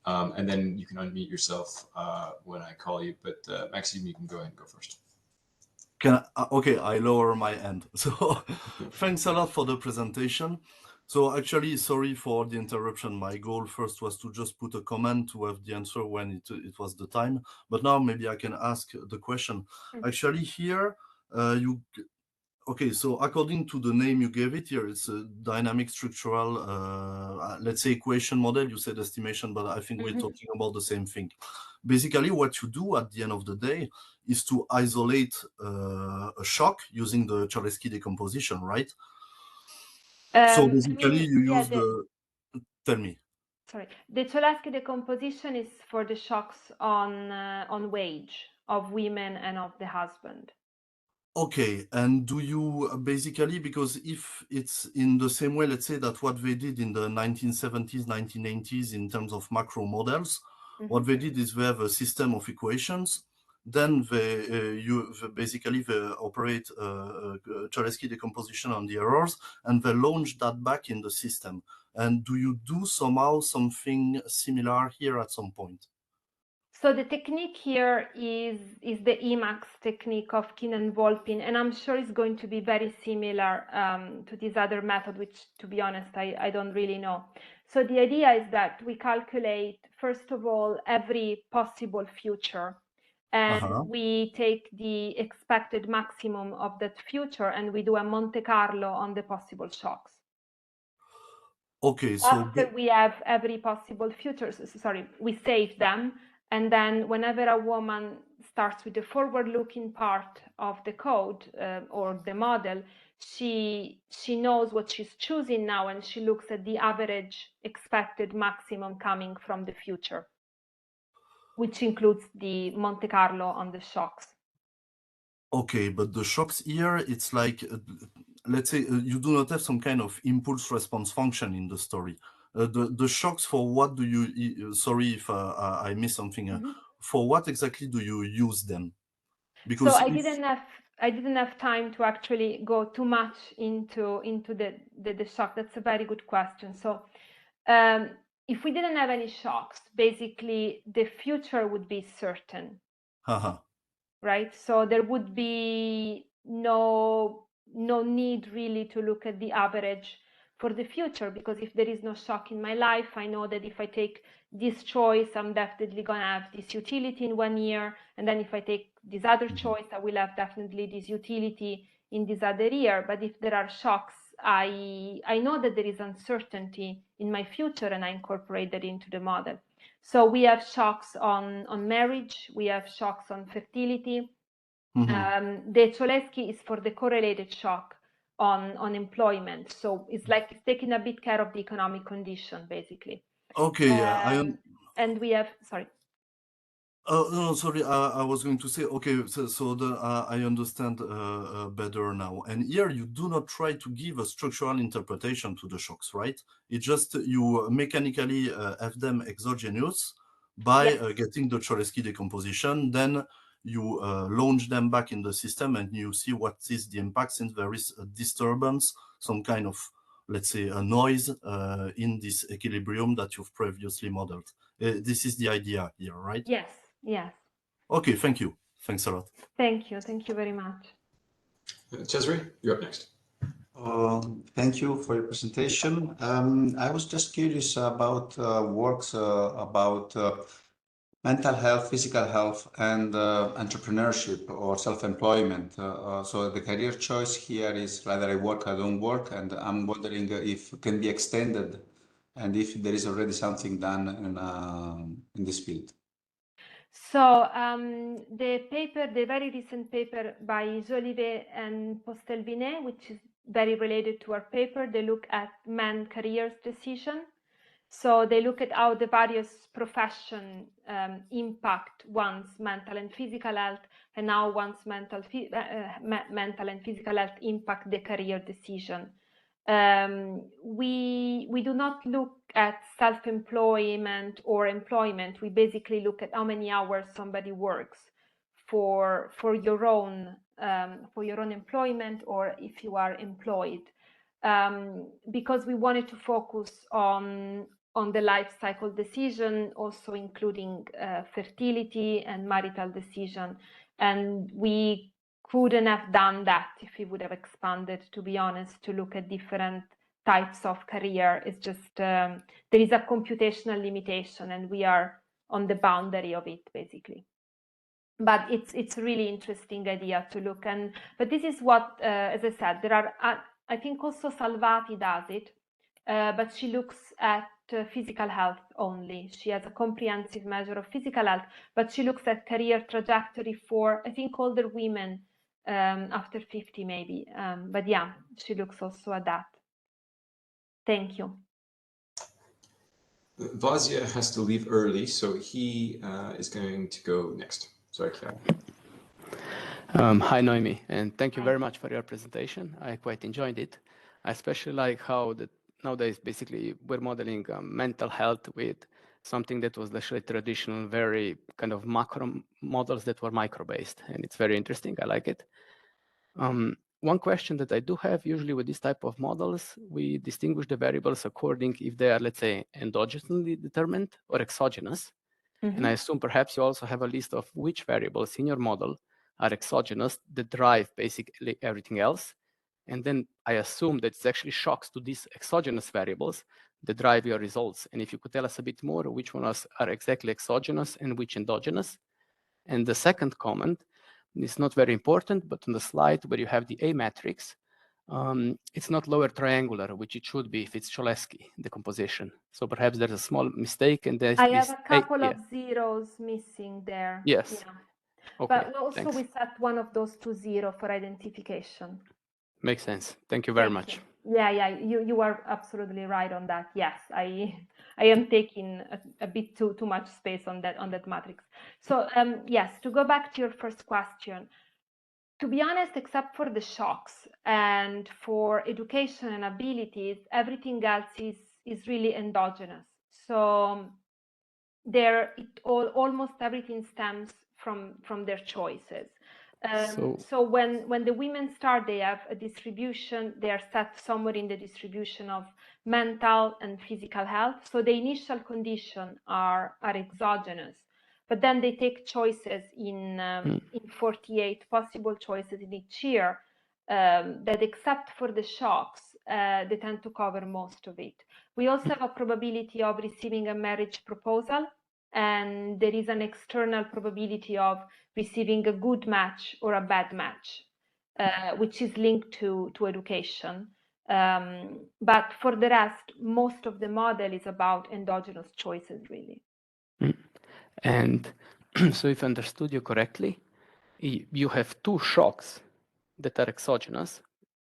A: and then you can unmute yourself when I call you. But Maxime, you can go ahead and go first.
C: Okay, I lower my hand. So thanks a lot for the presentation. So actually, sorry for the interruption. My goal first was to just put a comment to have the answer when it was the time. But now maybe I can ask the question. Actually here, okay, so according to the name you gave it here, it's a dynamic structural, let's say equation model. You said estimation, but I think we're talking about the same thing. Basically, what you do at the end of the day is to isolate a shock using the Cholesky decomposition, right? So basically, you use tell me.
B: Sorry, the Cholesky decomposition is for the shocks on wage of women and of the husband.
C: Okay, and do you basically, because if it's in the same way, let's say that what they did in the 1970s, 1980s in terms of macro models, what they did is they have a system of equations, then they basically operate Cholesky decomposition on the errors, and they launch that back in the system. And do you do somehow something similar here at some point?
B: So the technique here is the Emacs technique of Keenan-Volpin, and I'm sure it's going to be very similar to this other method, which, to be honest, I don't really know. So the idea is that we calculate, first of all, every possible future, and we take the expected maximum of that future, and we do a Monte Carlo on the possible shocks.
C: Okay, so
B: after we have every possible future, sorry, we save them. And then whenever a woman starts with the forward-looking part of the code or the model, she knows what she's choosing now, and she looks at the average expected maximum coming from the future, which includes the Monte Carlo on the shocks.
C: Okay, but the shocks here, it's like, let's say you do not have some kind of impulse response function in the story. The shocks, for what do you, sorry if I missed something, for what exactly do you use them? Because
B: so I didn't have time to actually go too much into the shock. That's a very good question. So if we didn't have any shocks, basically the future would be certain. Right? So there would be no need really to look at the average for the future, because if there is no shock in my life, I know that if I take this choice, I'm definitely going to have this utility in 1 year. And then if I take this other choice, I will have definitely this utility in this other year. But if there are shocks, I know that there is uncertainty in my future, and I incorporate that into the model. So we have shocks on marriage, we have shocks on fertility. The Cholesky is for the correlated shock on employment. So it's like it's taking a bit care of the economic condition, basically.
C: Okay,
B: and we have, sorry.
C: Oh, no, sorry, I was going to say, okay, so I understand better now. And here you do not try to give a structural interpretation to the shocks, right? It's just you mechanically have them exogenous, by getting the Cholesky decomposition. Then you launch them back in the system and you see what is the impact, since there is a disturbance, some kind of, let's say, a noise in this equilibrium that you've previously modeled. This is the idea here, right?
B: Yes, yes.
C: Okay, thank you. Thanks a lot.
B: Thank you very much.
A: Cesare, you're up next.
D: Thank you for your presentation. I was just curious about works about mental health, physical health, and entrepreneurship or self-employment. So the career choice here is whether I work or don't work, and I'm wondering if it can be extended and if there is already something done in this field.
B: So the very recent paper by Jolivet and Postelvinet, which is very related to our paper, they look at men careers decision. So they look at how the various professions impact one's mental and physical health, and how one's mental and physical health impact the career decision. We do not look at self-employment or employment. We basically look at how many hours somebody works for your own employment, or if you are employed, because we wanted to focus on the life cycle decision, also including fertility and marital decision, and we couldn't have done that if we would have expanded, to be honest, to look at different types of career. It's just there is a computational limitation, and we are on the boundary of it, basically. But it's a really interesting idea to look. But this is what, as I said, there are. I think also Salvati does it, but she looks at physical health only. She has a comprehensive measure of physical health, but she looks at career trajectory for, I think, older women after 50 maybe. But yeah, she looks also at that. Thank you.
A: Vazia has to leave early, so he is going to go next. Sorry, Claire.
E: Hi, Noemie, and thank you very much for your presentation. I quite enjoyed it. I especially like how nowadays, basically, we're modeling mental health with something that was actually traditional, very kind of macro models that were micro-based, and it's very interesting. I like it. One question that I do have, usually with this type of models, we distinguish the variables according if they are, let's say, endogenously determined or exogenous. Mm-hmm. And I assume perhaps you also have a list of which variables in your model are exogenous that drive basically everything else. And then I assume that it's actually shocks to these exogenous variables that drive your results. And if you could tell us a bit more, which ones are exactly exogenous and which endogenous. And the second comment is not very important, but on the slide where you have the A matrix, it's not lower triangular, which it should be if it's Cholesky decomposition. So perhaps there's a small mistake, and there's
B: I have a couple of zeros missing there.
E: Yes.
B: Yeah.
E: Okay.
B: But also
E: thanks.
B: we set one of those to 0 for identification.
E: Makes sense. Thank you very much.
B: Yeah. You are absolutely right on that. Yes, I am taking a bit too much space on that matrix. So yes, to go back to your first question, to be honest, except for the shocks and for education and abilities, everything else is really endogenous. So almost everything stems from their choices. So when the women start, they have a distribution, they are set somewhere in the distribution of mental and physical health. So the initial conditions are exogenous, but then they take choices in 48 possible choices in each year that, except for the shocks, they tend to cover most of it. We also have a probability of receiving a marriage proposal, and there is an external probability of receiving a good match or a bad match, which is linked to education. But for the rest, most of the model is about endogenous choices, really.
E: And so if I understood you correctly, you have 2 shocks that are exogenous,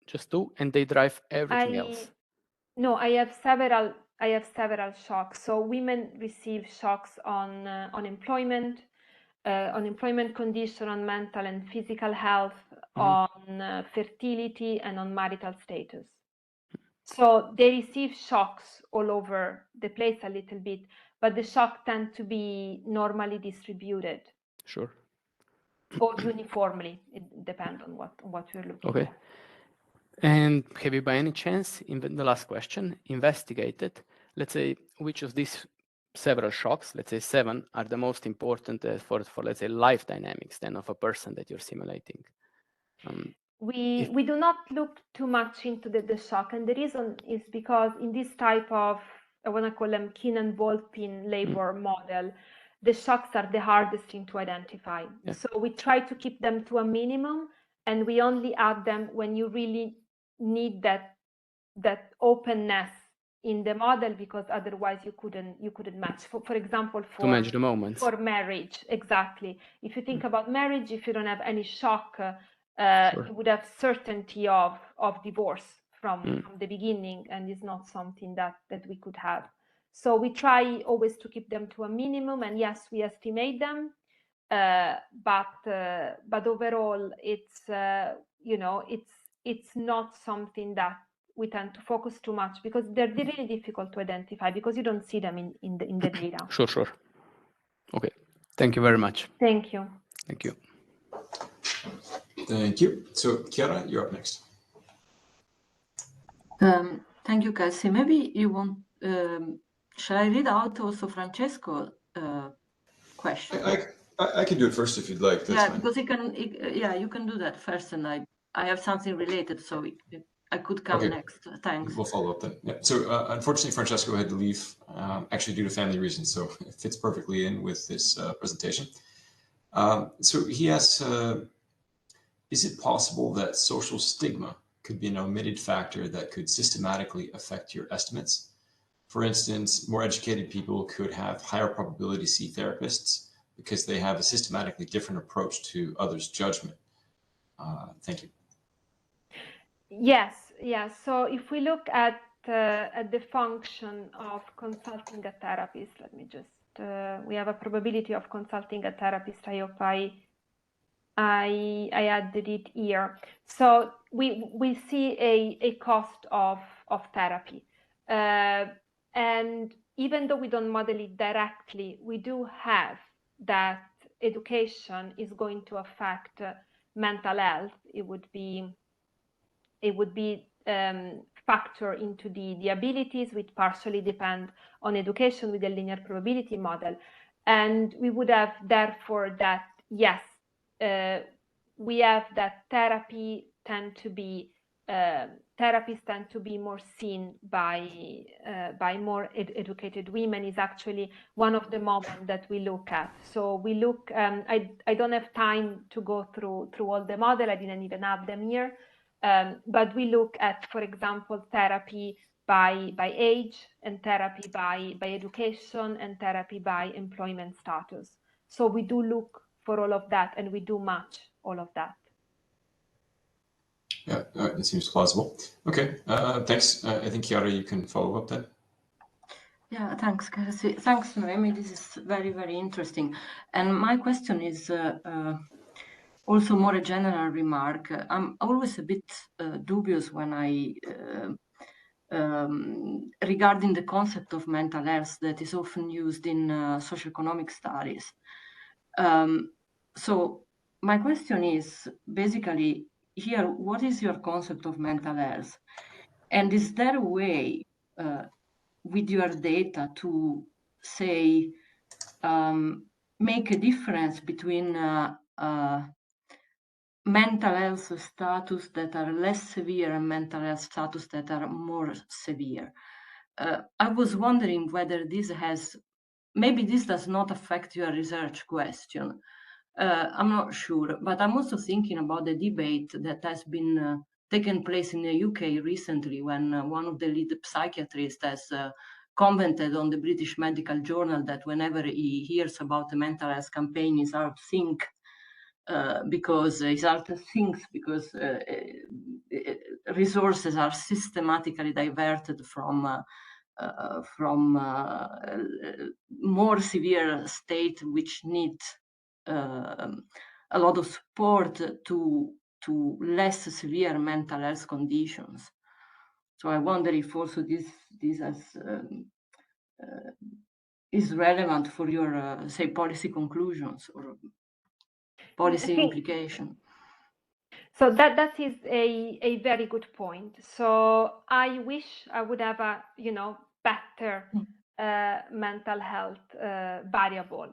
E: just 2, and they drive everything else.
B: No, I have several shocks. So women receive shocks on employment, condition, on mental and physical health, on fertility, and on marital status. So they receive shocks all over the place a little bit, but the shock tend to be normally distributed.
E: Sure.
B: Or uniformly. It depends on what you're looking
E: Okay.
B: for.
E: And have you, by any chance, in the last question, investigated, let's say, which of these several shocks, let's say 7, are the most important for let's say, life dynamics then of a person that you're simulating?
B: We do not look too much into the shock, and the reason is because in this type of, I want to call them Keenan-Volpin labor model, the shocks are the hardest thing to identify.
E: Yeah.
B: So we try to keep them to a minimum, and we only add them when you really need that openness in the model, because otherwise you couldn't match. For example,
E: to match the moments.
B: For marriage, exactly. If you think about marriage, if you don't have any shock,
E: Sure.
B: you would have certainty of divorce from the beginning, and it's not something that we could have. So we try always to keep them to a minimum, and yes, we estimate them, but overall, it's it's not something that we tend to focus too much, because they're really difficult to identify because you don't see them in the data.
E: Sure. Okay. Thank you very much.
B: Thank you.
E: Thank you.
A: Thank you. So Chiara, you're up next.
F: Thank you, Kelsey. Maybe you want, shall I read out also Francesco's question?
A: I can do it first if you'd like. That's fine.
F: Because you can do that first, and I have something related, so I could come next. Thanks.
A: We'll follow up then. Yeah. So unfortunately, Francesco had to leave, actually due to family reasons, so it fits perfectly in with this presentation. So he asks, is it possible that social stigma could be an omitted factor that could systematically affect your estimates? For instance, more educated people could have higher probability to see therapists because they have a systematically different approach to others' judgment. Thank you.
B: Yes. So if we look at the function of consulting a therapist, let me just, we have a probability of consulting a therapist. I hope I added it here. So we see a cost of therapy. And even though we don't model it directly, we do have that education is going to affect mental health. It would be factor into the abilities, which partially depend on education with the linear probability model. And we would have therefore that, yes, we have that therapists tend to be more seen by more educated women is actually one of the moments that we look at. So we look, I don't have time to go through all the model. I didn't even have them here. But we look at, for example, therapy by age, and therapy by education, and therapy by employment status. So we do look for all of that, and we do match all of that.
A: Yeah, it seems plausible. Okay, thanks. I think, Chiara, you can follow up then.
F: Yeah, thanks, Kelsey. Thanks, Noemie. This is very, very interesting. And my question is also more a general remark. I'm always a bit dubious when regarding the concept of mental health that is often used in socioeconomic studies. So my question is basically here, what is your concept of mental health? And is there a way with your data to say, make a difference between mental health status that are less severe and mental health status that are more severe? I was wondering whether this maybe this does not affect your research question. I'm not sure, but I'm also thinking about the debate that has been taken place in the UK recently, when one of the lead psychiatrists has commented on the British Medical Journal that whenever he hears about the mental health campaign, his heart sinks because resources are systematically diverted from more severe state which need a lot of support to less severe mental health conditions. So I wonder if also this has is relevant for your, say, policy conclusions or policy implication.
B: So that is a very good point. So I wish I would have a better mental health variable.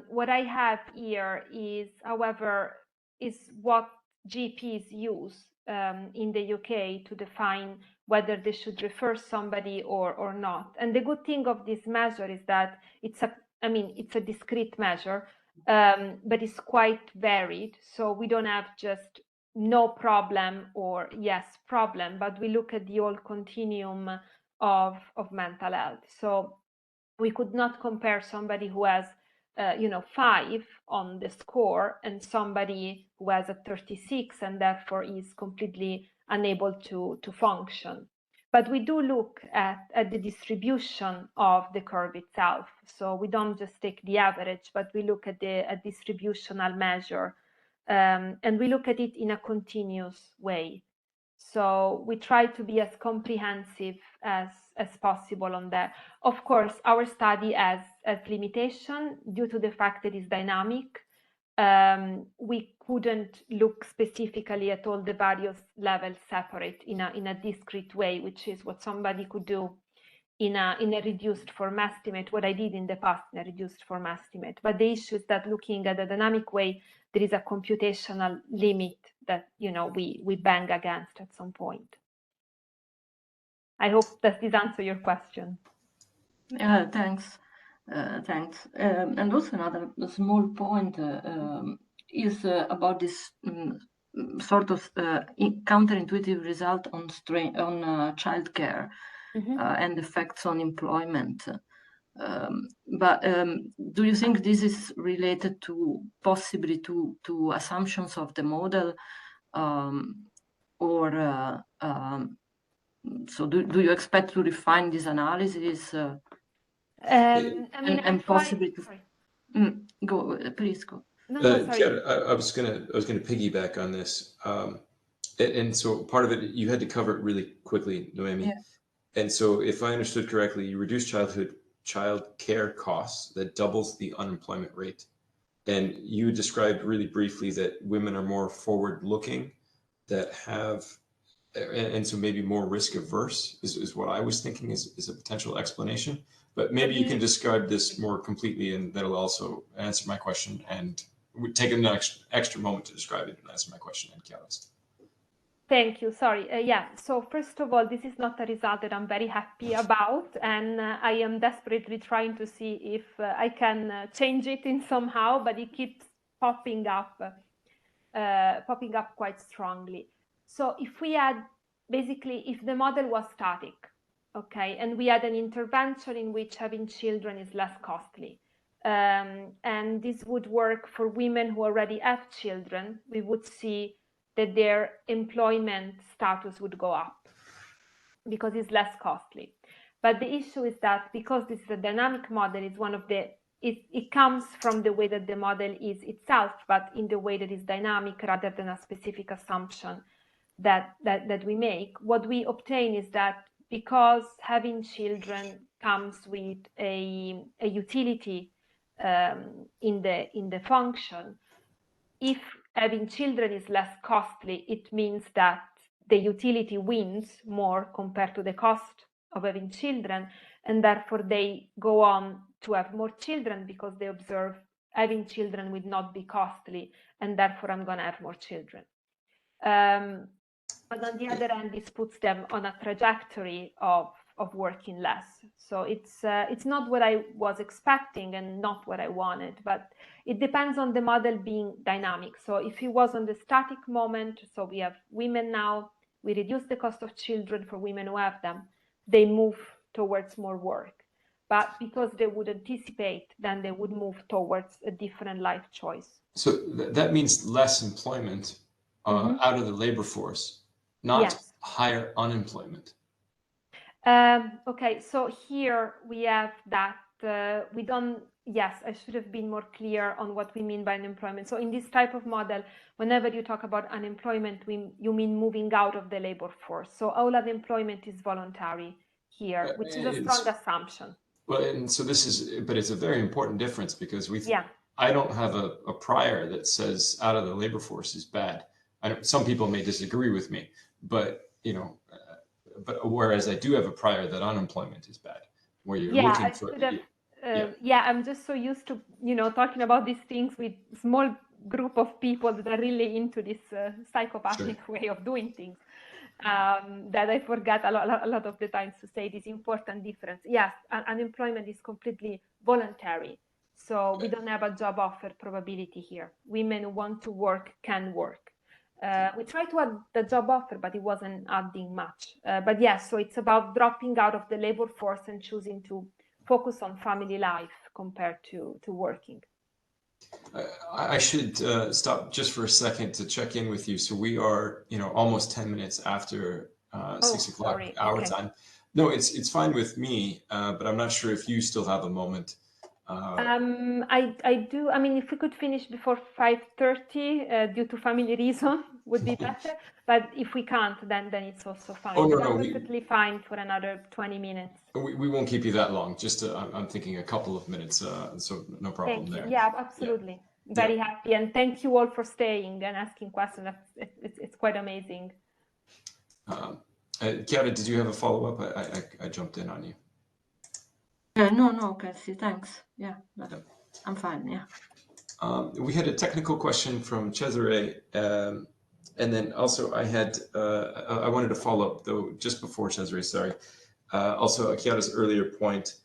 B: What I have here is, however, is what GPs use in the UK to define whether they should refer somebody or not. And the good thing of this measure is that it's a discrete measure, but it's quite varied. So we don't have just no problem or yes problem, but we look at the whole continuum of mental health. So we could not compare somebody who has 5 on the score and somebody who has a 36 and therefore is completely unable to function. But we do look at the distribution of the curve itself. So we don't just take the average, but we look at a distributional measure, and we look at it in a continuous way. So we try to be as comprehensive as possible on that. Of course, our study has limitation due to the fact that it's dynamic. We couldn't look specifically at all the various levels separate in a discrete way, which is what somebody could do in a reduced form estimate, what I did in the past in a reduced form estimate. But the issue is that looking at a dynamic way, there is a computational limit that we bang against at some point. I hope that this answers your question.
F: Thanks. Thanks. And also another small point is about this sort of counterintuitive result on childcare and effects on employment. But do you think this is related to possibly to assumptions of the model, or so do you expect to refine this analysis? And possibly to go, please go.
B: No, sorry.
A: I was gonna piggyback on this, and so part of it you had to cover it really quickly, Noemie.
F: Yeah.
A: And so, if I understood correctly, you reduce child care costs that doubles the unemployment rate, and you described really briefly that women are more forward-looking, that have, and so maybe more risk averse is what I was thinking is a potential explanation. But maybe you can describe this more completely, and that'll also answer my question. And we'll take an extra moment to describe it and answer my question, and Kelly's.
B: Thank you. Sorry. Yeah. So first of all, this is not a result that I'm very happy about, and I am desperately trying to see if I can change it in somehow, but it keeps popping up quite strongly. So if we had basically, if the model was static, okay, and we had an intervention in which having children is less costly, and this would work for women who already have children, we would see that their employment status would go up because it's less costly. But the issue is that because this is a dynamic model, it's one of the, it comes from the way that the model is itself, but in the way that it's dynamic rather than a specific assumption that we make. What we obtain is that because having children comes with a utility in the function, if having children is less costly, it means that the utility wins more compared to the cost of having children, and therefore they go on to have more children because they observe having children would not be costly, and therefore I'm going to have more children. But on the other hand, this puts them on a trajectory of working less. So it's not what I was expecting and not what I wanted, but it depends on the model being dynamic. So if it was on the static moment, so we have women now, we reduce the cost of children for women who have them, they move towards more work. But because they would anticipate, then they would move towards a different life choice.
A: So that means less employment out of the labor force, not higher unemployment.
B: Okay, so here we have that we don't, yes, I should have been more clear on what we mean by unemployment. So in this type of model, whenever you talk about unemployment, you mean moving out of the labor force. So all unemployment is voluntary here, which is a strong assumption.
A: Well, and so this is, but it's a very important difference because I don't have a prior that says out of the labor force is bad. Some people may disagree with me, but but whereas I do have a prior that unemployment is bad, where you're looking for.
B: I'm just so used to talking about these things with small group of people that are really into this psychopathic way of doing things, that I forget a lot of the times to say this important difference. Yes, unemployment is completely voluntary, so we don't have a job offer probability here. Women who want to work can work. We tried to add the job offer, but it wasn't adding much. But yes, so it's about dropping out of the labor force and choosing to focus on family life compared to working.
A: I should stop just for a second to check in with you. So we are, almost 10 minutes after 6 o'clock our time. No, it's fine with me, but I'm not sure if you still have a moment.
B: I do. I mean, if we could finish before 5:30 due to family reason would be better. But if we can't, then it's also fine.
A: Oh, no,
B: I'm perfectly fine for another 20 minutes.
A: We won't keep you that long. Just I'm thinking a couple of minutes, so no problem there.
B: Yeah, absolutely. Yeah. Very happy, and thank you all for staying and asking questions. It's quite amazing.
A: Chiara, did you have a follow-up? I jumped in on you.
F: No, Kelsey, thanks. Yeah, I'm fine, yeah.
A: We had a technical question from Cesare, and then also I wanted to follow up, though, just before Cesare, sorry. Also, Chiara's earlier point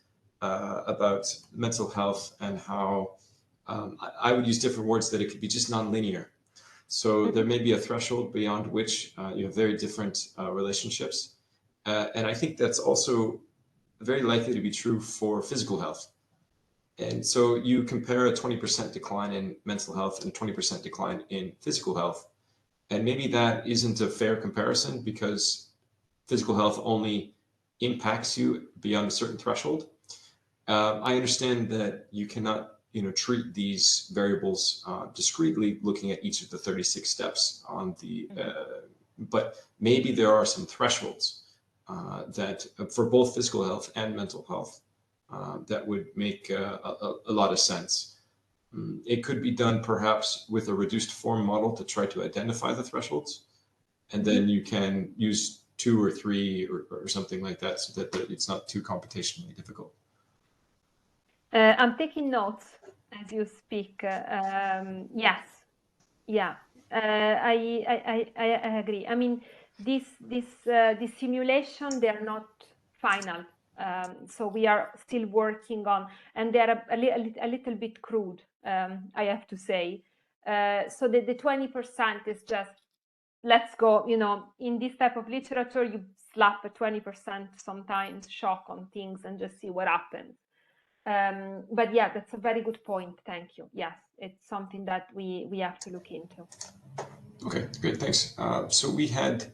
A: about mental health and how I would use different words, that it could be just non-linear. So there may be a threshold beyond which you have very different relationships. And I think that's also very likely to be true for physical health. And so you compare a 20% decline in mental health and 20% decline in physical health. And maybe that isn't a fair comparison because physical health only impacts you beyond a certain threshold. I understand that you cannot treat these variables discretely looking at each of the 36 steps on the, but maybe there are some thresholds that for both physical health and mental health that would make a lot of sense. It could be done perhaps with a reduced form model to try to identify the thresholds, and then you can use 2 or 3 or something like that so that it's not too computationally difficult.
B: I'm taking notes as you speak. Yes, yeah, I agree. I mean, this simulation, they are not final. So we are still working on, and they are a little bit crude, I have to say. So the 20% is just, let's go, in this type of literature, you slap a 20% sometimes shock on things and just see what happens. But yeah, that's a very good point. Thank you. Yes, it's something that we have to look into.
A: Okay, great, thanks. So we had,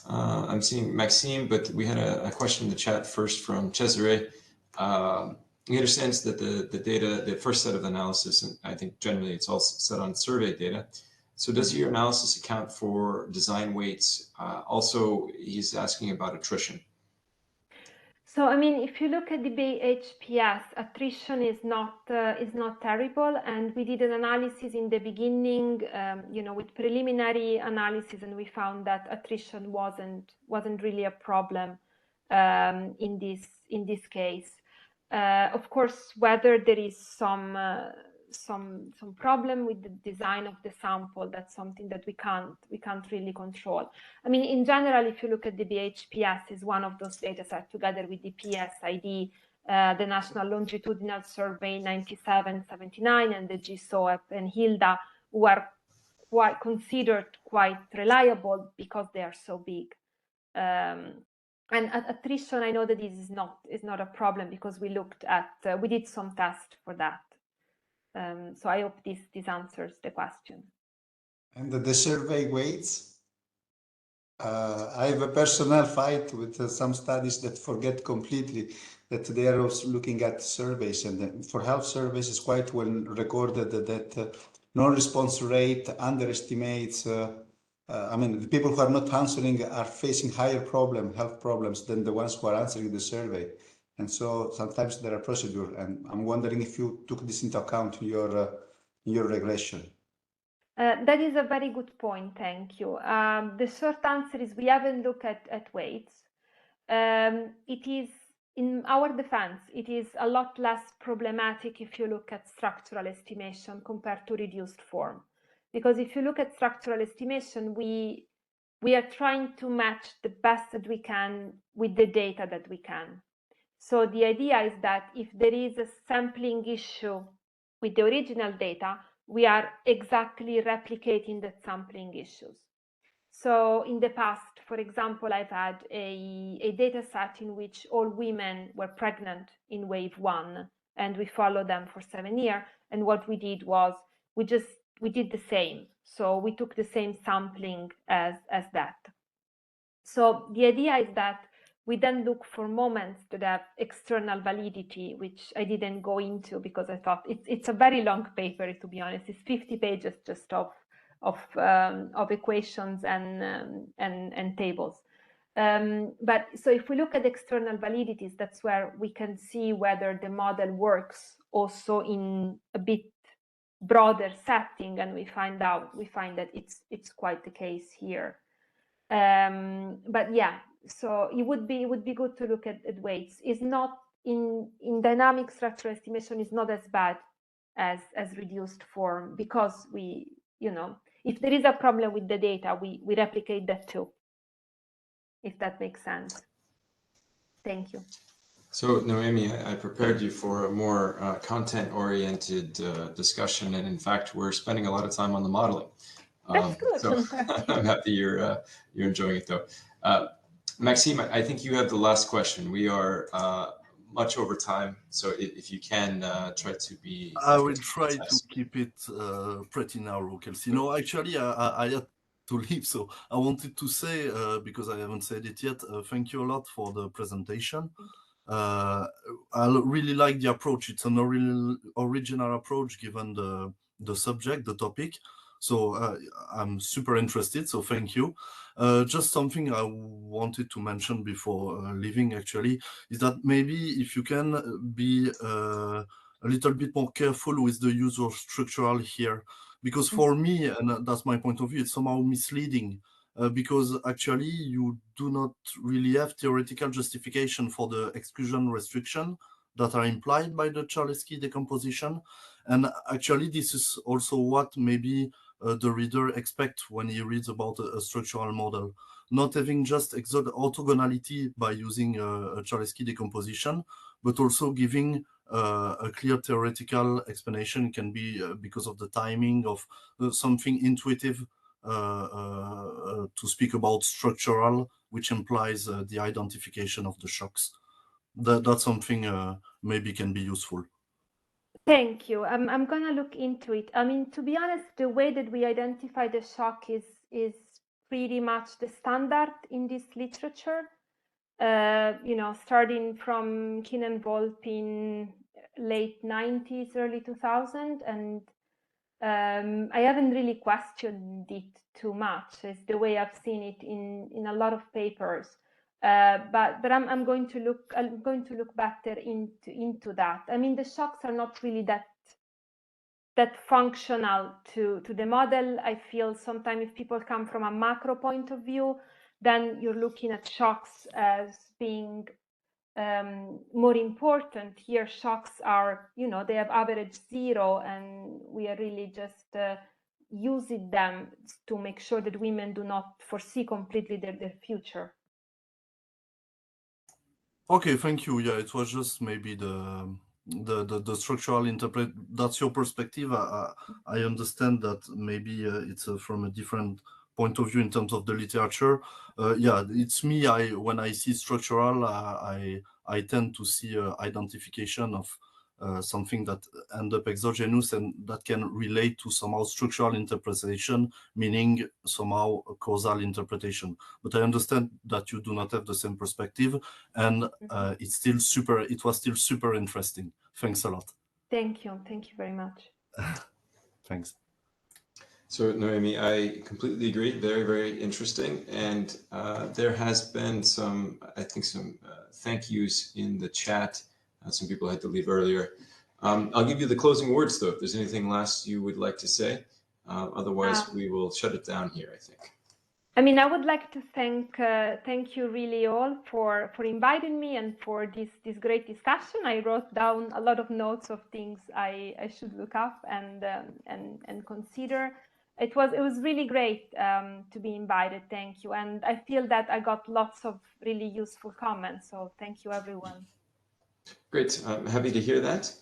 A: I'm seeing Maxime, but we had a question in the chat first from Cesare. He understands that the data, the first set of analysis, and I think generally it's all set on survey data. So does your analysis account for design weights? Also, he's asking about attrition.
B: So, I mean, if you look at the BHPS, attrition is not terrible, and we did an analysis in the beginning, with preliminary analysis, and we found that attrition wasn't really a problem in this case. Of course, whether there is some problem with the design of the sample, that's something that we can't really control. I mean, in general, if you look at the BHPS, is one of those data sets together with the PSID, the National Longitudinal Survey 97-79, and the GSOEP and HILDA, who are considered quite reliable because they are so big. And attrition, I know that this is not a problem because we did some tests for that. So I hope this answers the question.
D: And the survey weights? I have a personal fight with some studies that forget completely that they are also looking at surveys, and for health surveys it's quite well recorded that non-response rate underestimates. I mean, the people who are not answering are facing higher health problems than the ones who are answering the survey. And so sometimes there are procedures, and I'm wondering if you took this into account in your regression.
B: That is a very good point, thank you. The short answer is we haven't looked at weights. It is, in our defense, it is a lot less problematic if you look at structural estimation compared to reduced form. Because if you look at structural estimation, we are trying to match the best that we can with the data that we can. So the idea is that if there is a sampling issue with the original data, we are exactly replicating the sampling issues. So in the past, for example, I've had a data set in which all women were pregnant in wave 1, and we followed them for 7 years. And what we did was we did the same. So we took the same sampling as that. So the idea is that we then look for moments that have external validity, which I didn't go into because I thought it's a very long paper, to be honest. It's 50 pages just of equations and tables. But so if we look at external validities, that's where we can see whether the model works also in a bit broader setting, and we find that it's quite the case here. But yeah, so it would be good to look at weights. It's not in dynamic structural estimation is not as bad as reduced form, because we, if there is a problem with the data, we replicate that too, if that makes sense. Thank you.
A: So Noemie, I prepared you for a more content-oriented discussion, and in fact, we're spending a lot of time on the modeling.
B: That's good.
A: So I'm happy you're enjoying it, though. Maxime, I think you have the last question. We are much over time, so if you can try to be...
C: I will try to keep it pretty narrow, Kelsey. No, actually, I had to leave, so I wanted to say, because I haven't said it yet, thank you a lot for the presentation. I really like the approach. It's an original approach given the subject, the topic. So I'm super interested, so thank you. Just something I wanted to mention before leaving, actually, is that maybe if you can be a little bit more careful with the use of structural here, because for me, and that's my point of view, it's somehow misleading. Because actually you do not really have theoretical justification for the exclusion restriction that are implied by the Cholesky decomposition. And actually this is also what maybe the reader expects when he reads about a structural model. Not having just orthogonality by using a Cholesky decomposition, but also giving a clear theoretical explanation. Can be because of the timing of something intuitive, to speak about structural, which implies the identification of the shocks. That's something maybe can be useful.
B: Thank you. I'm gonna look into it. I mean, to be honest, the way that we identify the shock is pretty much the standard in this literature. Starting from Kienenwolp in late 90s, early 2000, and I haven't really questioned it too much. It's the way I've seen it in a lot of papers. But I'm going to look better into that. I mean, the shocks are not really that functional to the model. I feel sometimes if people come from a macro point of view, then you're looking at shocks as being more important. Here, shocks are, they have average 0, and we are really just using them to make sure that women do not foresee completely their future.
C: Okay, thank you. Yeah, it was just maybe the structural interpret. That's your perspective. I understand that maybe it's from a different point of view in terms of the literature. Yeah, it's me. When I see structural, I tend to see identification of something that end up exogenous and that can relate to somehow structural interpretation, meaning somehow a causal interpretation. But I understand that you do not have the same perspective, and it was still super interesting. Thanks a lot.
B: Thank you very much.
C: Thanks.
A: So Noemie, I completely agree. Very, very interesting. And there has been some, I think, some thank yous in the chat. Some people had to leave earlier. I'll give you the closing words, though, if there's anything last you would like to say. Otherwise, we will shut it down here, I think.
B: I mean, I would like to thank you really all for inviting me and for this great discussion. I wrote down a lot of notes of things I should look up and consider. It was really great to be invited. Thank you, and I feel that I got lots of really useful comments. So thank you, everyone.
A: Great. I'm happy to hear that.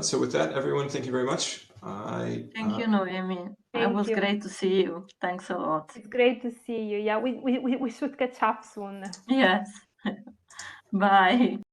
A: So with that, everyone, thank you very much.
F: Thank you, Noemie. It was great to see you. Thanks a lot.
B: It's great to see you. Yeah, we should catch up soon.
F: Yes. Bye.